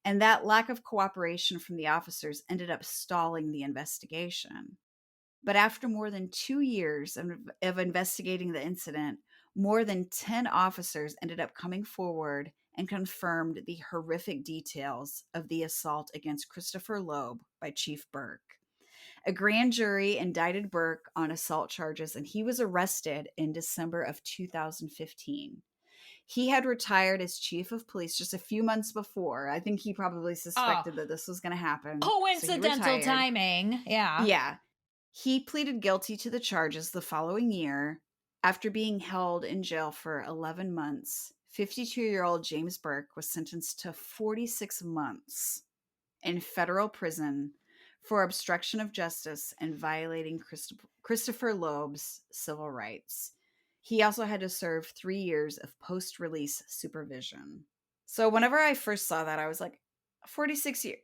And that lack of cooperation from the officers ended up stalling the investigation. But after more than 2 years of investigating the incident, more than 10 officers ended up coming forward and confirmed the horrific details of the assault against Christopher Loeb by Chief Burke. A grand jury indicted Burke on assault charges, and he was arrested in December of 2015. He had retired as chief of police just a few months before. I think he probably Oh, suspected that this was going to happen. So he coincidental retired. timing. Yeah. Yeah. He pleaded guilty to the charges the following year. After being held in jail for 11 months, 52-year-old James Burke was sentenced to 46 months in federal prison for obstruction of justice and violating Christopher Loeb's civil rights. He also had to serve 3 years of post release supervision. So, whenever I first saw that, I was like, 46 years.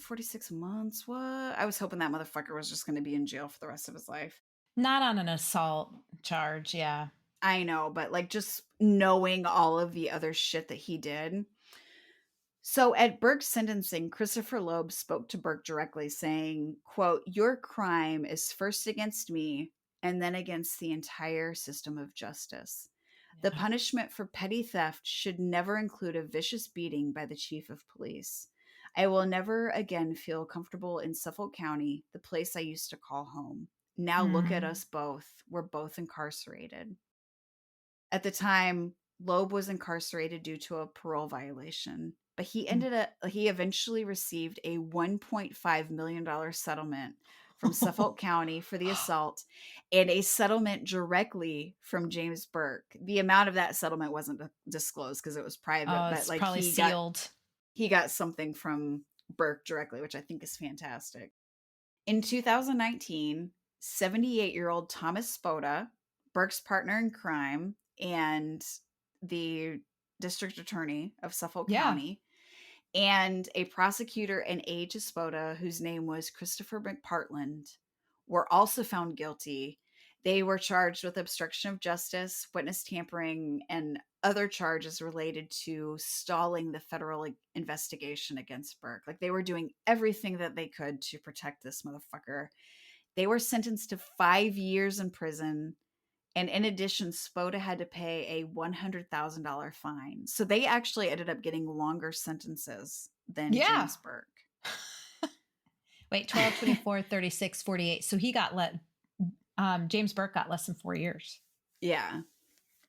46 months? What? I was hoping that motherfucker was just going to be in jail for the rest of his life. Not on an assault charge. Yeah. I know, but like, just knowing all of the other shit that he did. So at Burke's sentencing, Christopher Loeb spoke to Burke directly, saying, quote, "Your crime is first against me and then against the entire system of justice. The Yeah. punishment for petty theft should never include a vicious beating by the chief of police. I will never again feel comfortable in Suffolk County, the place I used to call home. Now look at Mm. us both. We're both incarcerated." At the time, Loeb was incarcerated due to a parole violation, but he eventually received a $1.5 million settlement from Suffolk County for the assault, and a settlement directly from James Burke. The amount of that settlement wasn't disclosed because it was private, Oh, but it's like probably sealed. he got something from Burke directly, which I think is fantastic. In 2019, 78-year-old Thomas Spoda, Burke's partner in crime and the district attorney of Suffolk Yeah. County, and a prosecutor and aide to Spoda, whose name was Christopher McPartland, were also found guilty. They were charged with obstruction of justice, witness tampering, and other charges related to stalling the federal investigation against Burke. Like, they were doing everything that they could to protect this motherfucker. They were sentenced to 5 years in prison. And in addition, Spoda had to pay a $100,000 fine. So they actually ended up getting longer sentences than Yeah. James Burke. Wait, 12, 24, 36, 48. So he got James Burke got less than 4 years. Yeah.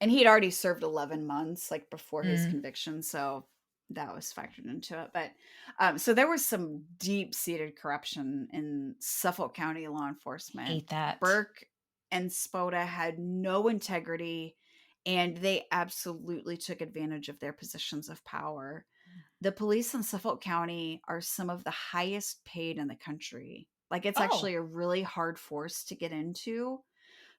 And he'd already served 11 months like before his Mm. conviction. So that was factored into it. But so there was some deep seated corruption in Suffolk County law enforcement. Hate that. Burke and Spoda had no integrity, and they absolutely took advantage of their positions of power. The police in Suffolk County are some of the highest paid in the country. Like, it's Oh, actually a really hard force to get into.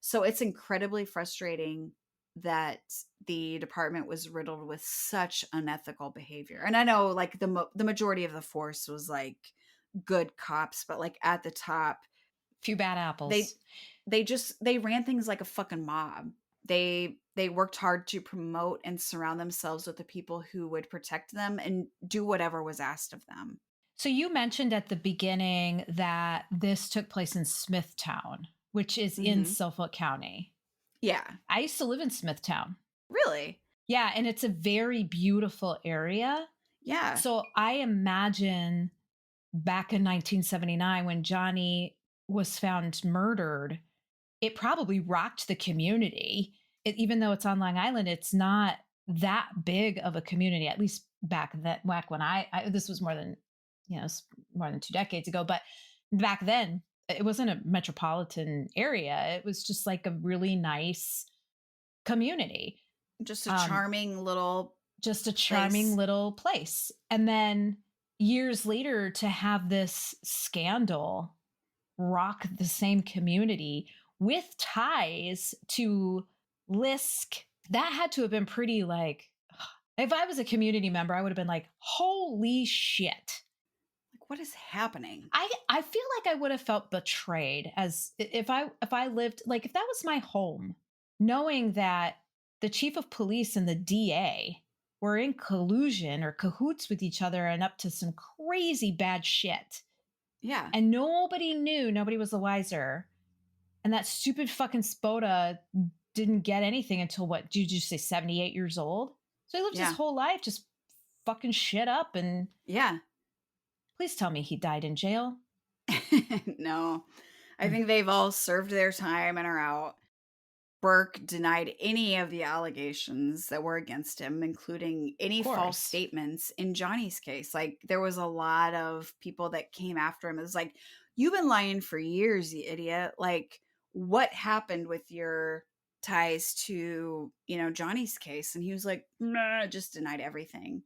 So it's incredibly frustrating that the department was riddled with such unethical behavior. And I know, like, the majority of the force was like good cops, but like at the top, few bad they apples. they ran things like a fucking mob. They they worked hard to promote and surround themselves with the people who would protect them and do whatever was asked of them. So you mentioned at the beginning that this took place in Smithtown, which is in Hmm. Suffolk County. Yeah. I used to live in Smithtown. Really? Yeah, and it's a very beautiful area. Yeah. So I imagine back in 1979 when Johnny was found murdered, it probably rocked the community. Even though it's on Long Island, it's not that big of a community, at least back when this was more than, more than 2 decades ago. But back then, it wasn't a metropolitan area. It was just like a really nice community. Just a Um, charming little just a charming place. little place. And then years later to have this scandal rock the same community with ties to Lisk, that had to have been pretty like, if I was a community member, I would have been like, holy shit. Like, what is happening? I feel like I would have felt betrayed as if I lived like if that was my home, knowing that the chief of police and the DA were in collusion or cahoots with each other and up to some crazy bad shit. Yeah. And nobody knew, nobody was the wiser. And that stupid fucking Spoda didn't get anything until what, did you say 78 years old? So he lived his Yeah. whole life just fucking shit up. And Yeah. please tell me he died in jail. No. I Mm. think they've all served their time and are out. Burke denied any of the allegations that were against him, including any Of false course. statements in Johnny's case. Like, there was a lot of people that came after him. It was like, you've been lying for years, you idiot. Like, what happened with your ties to, Johnny's case? And he was like, nah, just denied everything.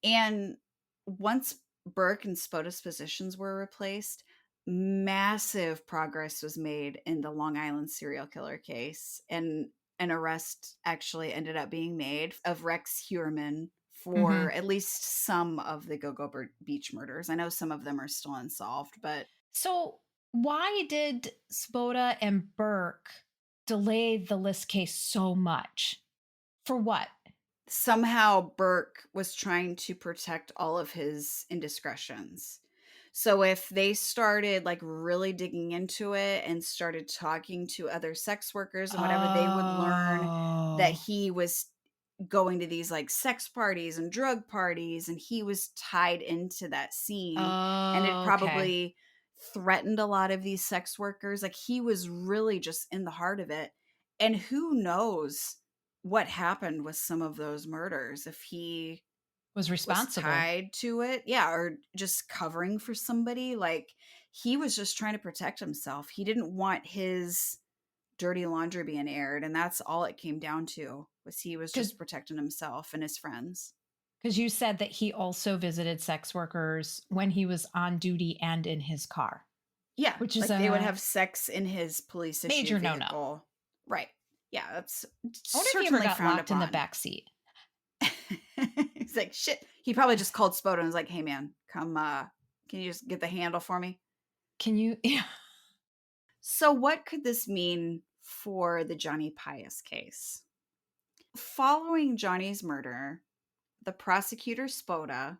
And once Burke and Spoda's positions were replaced, massive progress was made in the Long Island serial killer case, and an arrest actually ended up being made of Rex Heuermann for Mm-hmm. at least some of the Beach murders. I know some of them are still unsolved, but So why did Spoda and Burke delay the list case so much? For what? somehow Burke was trying to protect all of his indiscretions. So if they started like really digging into it and started talking to other sex workers and whatever, they would learn that Oh. he was going to these like sex parties and drug parties and he was tied into that scene and it Oh, okay. probably threatened a lot of these sex workers. Like, he was really just in the heart of it. And who knows what happened with some of those murders, if he Was was responsible. tied to it, yeah, or just covering for somebody. Like, he was just trying to protect himself. He didn't want his dirty laundry being aired, and that's all it came down to, was he was Because just protecting himself and his friends. you said that he also visited sex workers when he was on duty and in his car, Yeah, which is like they would a have sex in his police issued major no-no. vehicle. Right. Yeah, that's I wonder if he ever certainly got frowned locked in the upon. back seat. He's like, shit. He probably just called Spoda and was like, hey man, come can you just get the handle for me? Can you? Yeah. So what could this mean for the Johnny Pius case? Following Johnny's murder, the prosecutor Spoda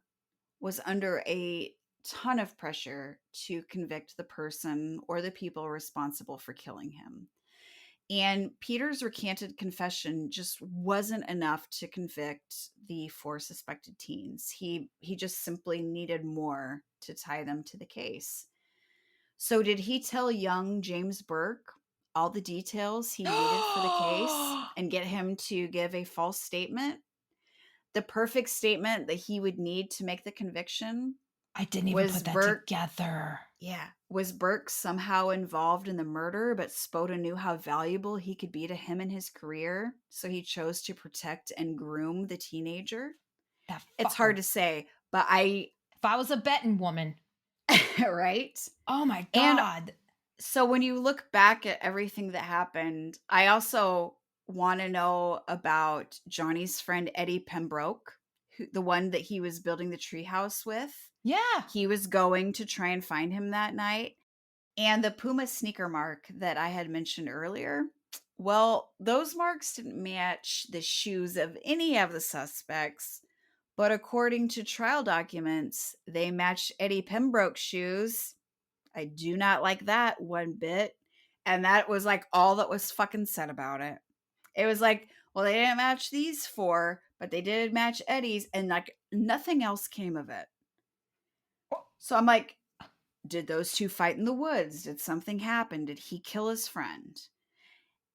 was under a ton of pressure to convict the person or the people responsible for killing him. And Peter's recanted confession just wasn't enough to convict the four suspected teens. He just simply needed more to tie them to the case. So did he tell young James Burke all the details he needed for the case I and get him to give a false statement? The perfect statement that he would need to make the conviction? didn't even Was put that Burke together. Yeah. Was Burke somehow involved in the murder, but Spoda knew how valuable he could be to him in his career, so he chose to protect and groom the teenager? That It's hard fucker. to say, but I If I was a betting woman, right? oh my And God. so when you look back at everything that happened, I also want to know about Johnny's friend Eddie Pembroke, the one that he was building the treehouse with. Yeah. He was going to try and find him that night. And the Puma sneaker mark that I had mentioned earlier, Well, those marks didn't match the shoes of any of the suspects, but according to trial documents, they matched Eddie Pembroke's shoes. I do not like that one bit. And that was like all that was fucking said about it. It was like, well, they didn't match these four, but they did match Eddie's, and like nothing else came of it. So I'm like, did those two fight in the woods? Did something happen? Did he kill his friend?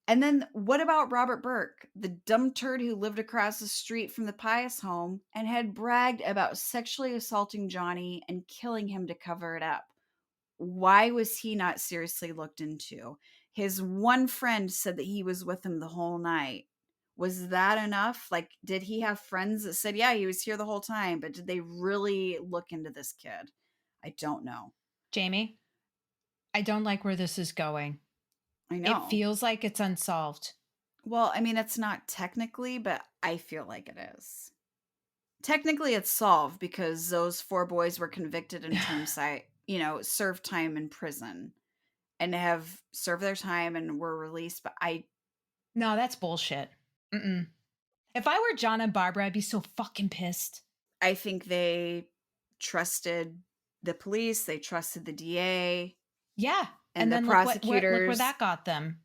And then what about Robert Burke, the dumb turd who lived across the street from the Pius home and had bragged about sexually assaulting Johnny and killing him to cover it up? Why was he not seriously looked into? His one friend said that he was with him the whole night. Was that enough? Like, did he have friends that said, yeah, he was here the whole time, but did they really look into this kid? I don't know. Jamie, I don't like where this is going. I It know. feels like it's unsolved. Well, I mean, it's not technically, but I feel like it is. Technically, it's solved because those four boys were convicted in served time in prison and have served their time and were released. But No, that's bullshit. Mm-mm. If I were John and Barbara, I'd be so fucking pissed. I think they trusted the police, they trusted the DA Yeah. and And the then look where prosecutors. that got them.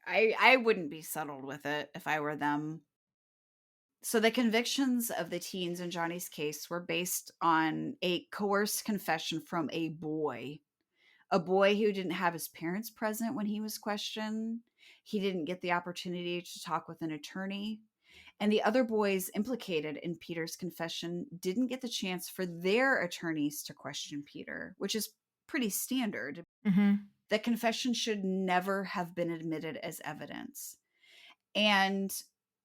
I wouldn't be settled with it if I were them. So the convictions of the teens in Johnny's case were based on a coerced confession from a boy who didn't have his parents present when he was questioned. He didn't get the opportunity to talk with an attorney. And the other boys implicated in Peter's confession didn't get the chance for their attorneys to question Peter, which is pretty standard. Mm-hmm. The confession should never have been admitted as evidence. And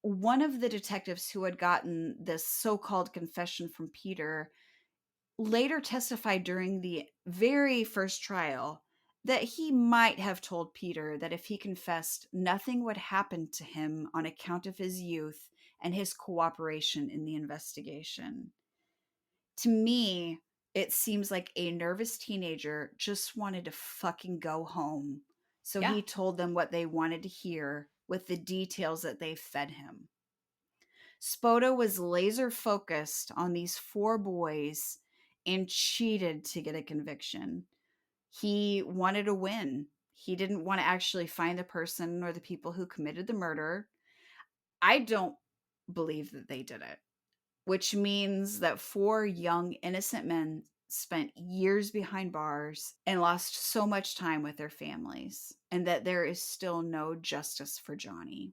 one of the detectives who had gotten this so called confession from Peter later testified during the very first trial that he might have told Peter that if he confessed, nothing would happen to him on account of his youth and his cooperation in the investigation. To me, it seems like a nervous teenager just wanted to fucking go home. So Yeah. he told them what they wanted to hear with the details that they fed him. Spoto was laser focused on these four boys and cheated to get a conviction. He wanted to win. He didn't want to actually find the person or the people who committed the murder. I don't believe that they did it, which means that four young, innocent men spent years behind bars and lost so much time with their families, and that there is still no justice for Johnny.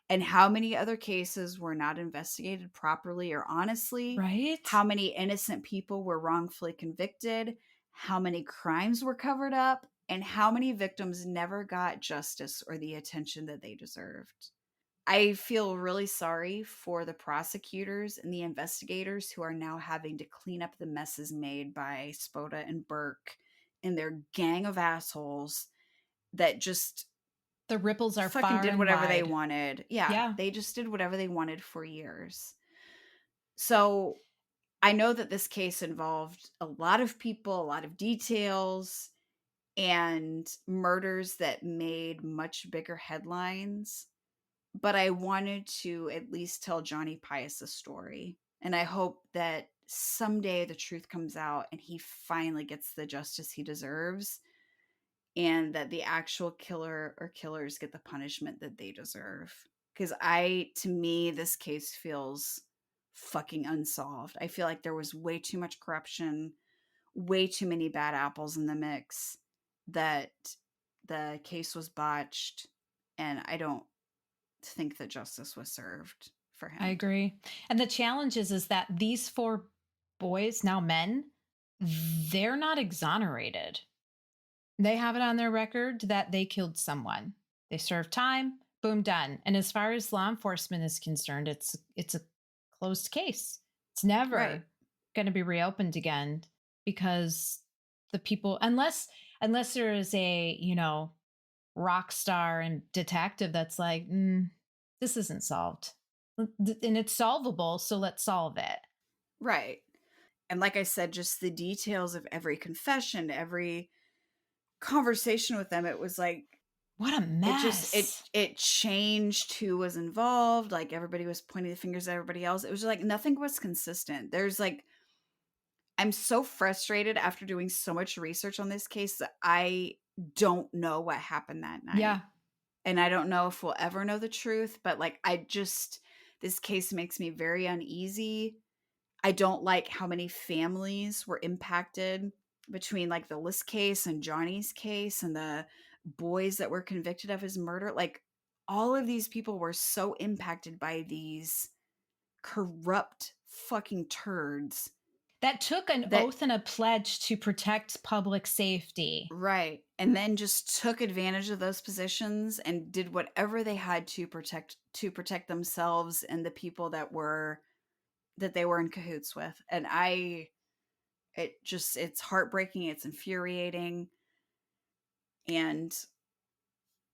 And how many other cases were not investigated properly or honestly? Right? How many innocent people were wrongfully convicted? How many crimes were covered up? And how many victims never got justice or the attention that they deserved? I feel really sorry for the prosecutors and the investigators who are now having to clean up the messes made by Spota and Burke and their gang of assholes that just The ripples are fucking far did and whatever they wide. wanted. Yeah, Yeah. they just did whatever they wanted for years. So I know that this case involved a lot of people, a lot of details, and murders that made much bigger headlines. But I wanted to at least tell Johnny Pius' story. And I hope that someday the truth comes out and he finally gets the justice he deserves, and that the actual killer or killers get the punishment that they deserve. Because to me, this case feels fucking unsolved. I feel like there was way too much corruption, way too many bad apples in the mix, that the case was botched, and I don't think that justice was served for I him. agree. And the challenge is that these four boys, now men, they're not exonerated. They have it on their record that they killed someone. They served time, boom, done. And as far as law enforcement is concerned, it's a closed case. It's Right. never going to be reopened again because the people, unless there is a rock star and detective that's like, this isn't solved, and it's solvable, so let's solve it. Right. And like I said, just the details of every confession, every conversation with them, it was like What a It just mess. it changed who was involved, like, everybody was pointing the fingers at everybody else. It was like nothing was consistent. There's, like I'm so frustrated after doing so much research on this case that I don't know what happened that night, Yeah. and I don't know if we'll ever know the truth, but, like, I just this case makes me very uneasy. I don't like how many families were impacted between, like, the List case and Johnny's case and the boys that were convicted of his murder. Like, all of these people were so impacted by these corrupt fucking turds That took an that oath and a pledge to protect public safety. right, and then just took advantage of those positions and did whatever they had to protect themselves and the people that they were in cahoots with. And it's heartbreaking, it's infuriating, and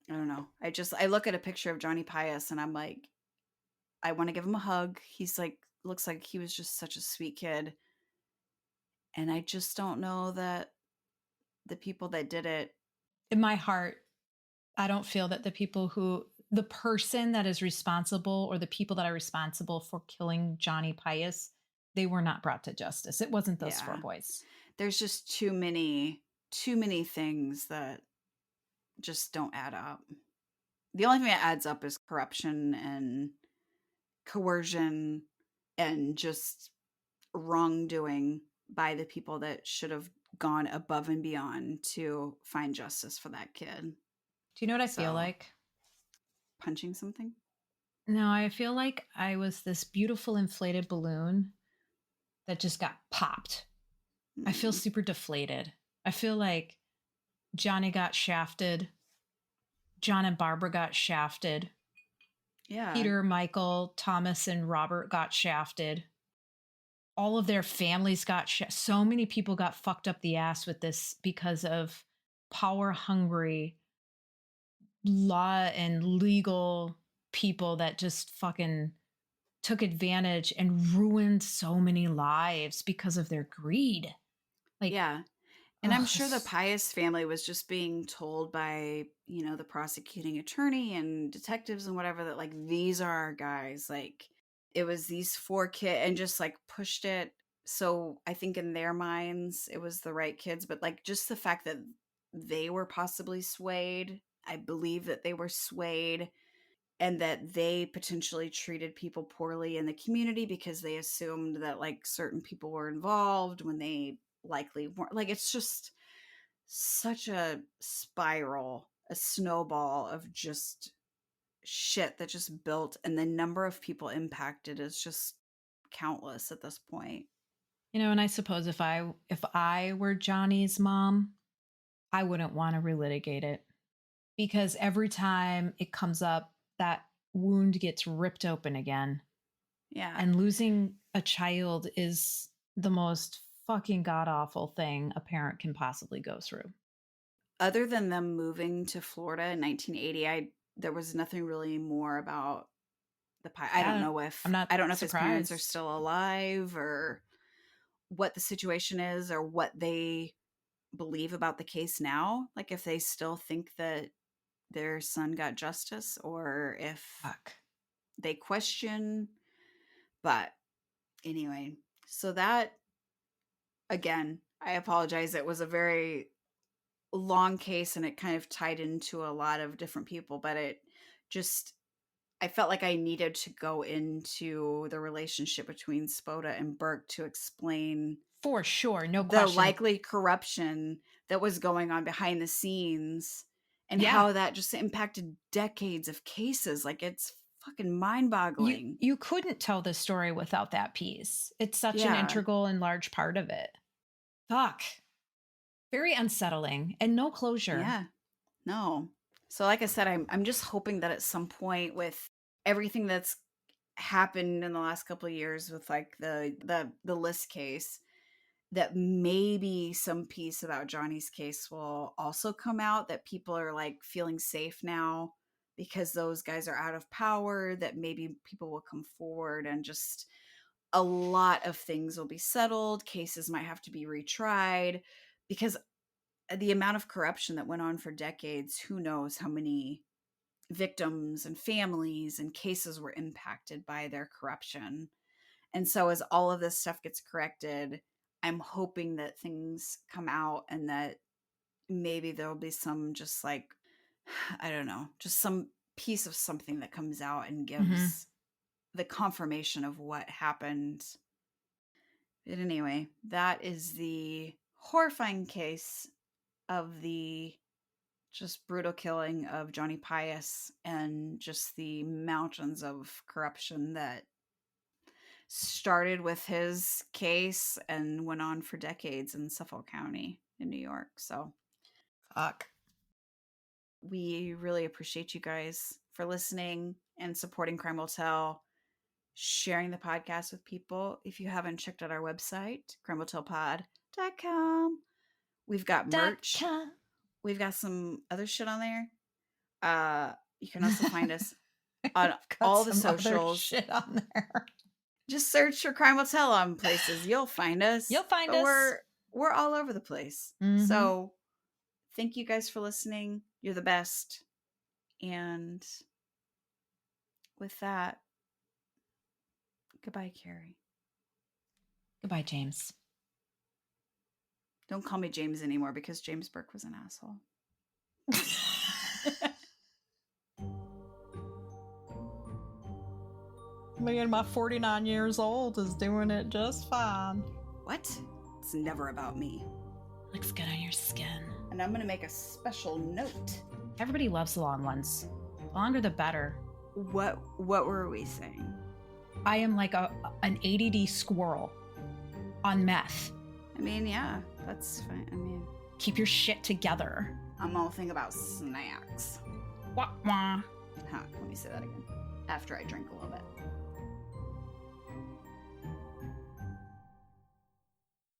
I don't know. I look at a picture of Johnny Pius and I'm like, I want to give him a hug. He's like looks like he was just such a sweet kid. And I just don't know that the people that did it, In my heart, I don't feel that the person that is responsible or the people that are responsible for killing Johnny Pius, they were not brought to justice. It wasn't those four yeah, boys. there's just too many things that just don't add up. The only thing that adds up is corruption and coercion and just wrongdoing by the people that should have gone above and beyond to find justice for that kid. Do you know what I feel So, like? punching something? No, I feel like I was this beautiful inflated balloon that just got popped. I feel Mm. super deflated. I feel like Johnny got shafted. John and Barbara got shafted. Yeah. Peter, Michael, Thomas, and Robert got shafted. All of their families got so many people got fucked up the ass with this because of power hungry law and legal people that just fucking took advantage and ruined so many lives because of their greed. Like, Yeah. And I'm ugh, sure the Pius family was just being told by, the prosecuting attorney and detectives and whatever that, like, these are our guys. Like, it was these four kids and just like pushed it. So I think in their minds, it was the right kids. But like, just the fact that they were possibly swayed, I believe that they were swayed and that they potentially treated people poorly in the community because they assumed that like certain people were involved when they likely weren't. Like, it's just such a spiral, a snowball of just shit that just built, and the number of people impacted is just countless at this point. and I suppose if I were Johnny's mom, I wouldn't want to relitigate it because every time it comes up, that wound gets ripped open again. Yeah. And losing a child is the most fucking god awful thing a parent can possibly go through. Other than them moving to Florida in 1980, there was nothing really more about Yeah, I'm not I don't know if his parents are surprised. still alive or what the situation is or what they believe about the case now. Like, if they still think that their son got justice or if Fuck. they question. But anyway, so that, again, I apologize. It was a very long case and it kind of tied into a lot of different people, but just, I felt like I needed to go into the relationship between Spoda and Burke to explain For sure, no the question. likely corruption that was going on behind the scenes and Yeah. how that just impacted decades of cases. Like, it's fucking You mind-boggling. you couldn't tell this story without that piece. It's such an Yeah. integral and large part of it. Fuck. Very unsettling and no closure. Yeah. No. So like I said, I'm just hoping that at some point with everything that's happened in the last couple of years with like the List case, that maybe some piece about Johnny's case will also come out, that people are like feeling safe now because those guys are out of power, that maybe people will come forward and just a lot of things will be settled, cases might have to be retried because the amount of corruption that went on for decades, who knows how many victims and families and cases were impacted by their corruption. And so as all of this stuff gets corrected, I'm hoping that things come out and that maybe there'll be some just like, I don't know, just some piece of something that comes out and gives the confirmation of what happened. But anyway, that is the horrifying case of the just brutal killing of Johnny Pius and just the mountains of corruption that started with his case and went on for decades in Suffolk County in New York. So Fuck. we really appreciate you guys for listening and supporting Crime Will Tell, sharing the podcast with people. If you haven't checked out our website, crimewilltellpod.com, we've got merch. We've got some other shit on there. You can also find us on all the socials. Shit on there. Just search for Crime Will Tell on places. You'll find us. You'll find us. We're all over the place. Mhm. So thank you guys for listening. You're the best. And with that, goodbye, Carrie. Goodbye, James. Don't call me James anymore because James Burke was an asshole. Me and my 49 years old is doing it just fine. What? It's never about me. Looks good on your skin. And I'm going to make a special note. Everybody loves the long ones. The longer the better. What were we saying? I am like an ADD squirrel on meth. I mean, yeah, that's fine. I mean, Keep your shit together. I'm all thinking about snacks. Wah, wah. Huh, let me say that again. After I drink a little bit.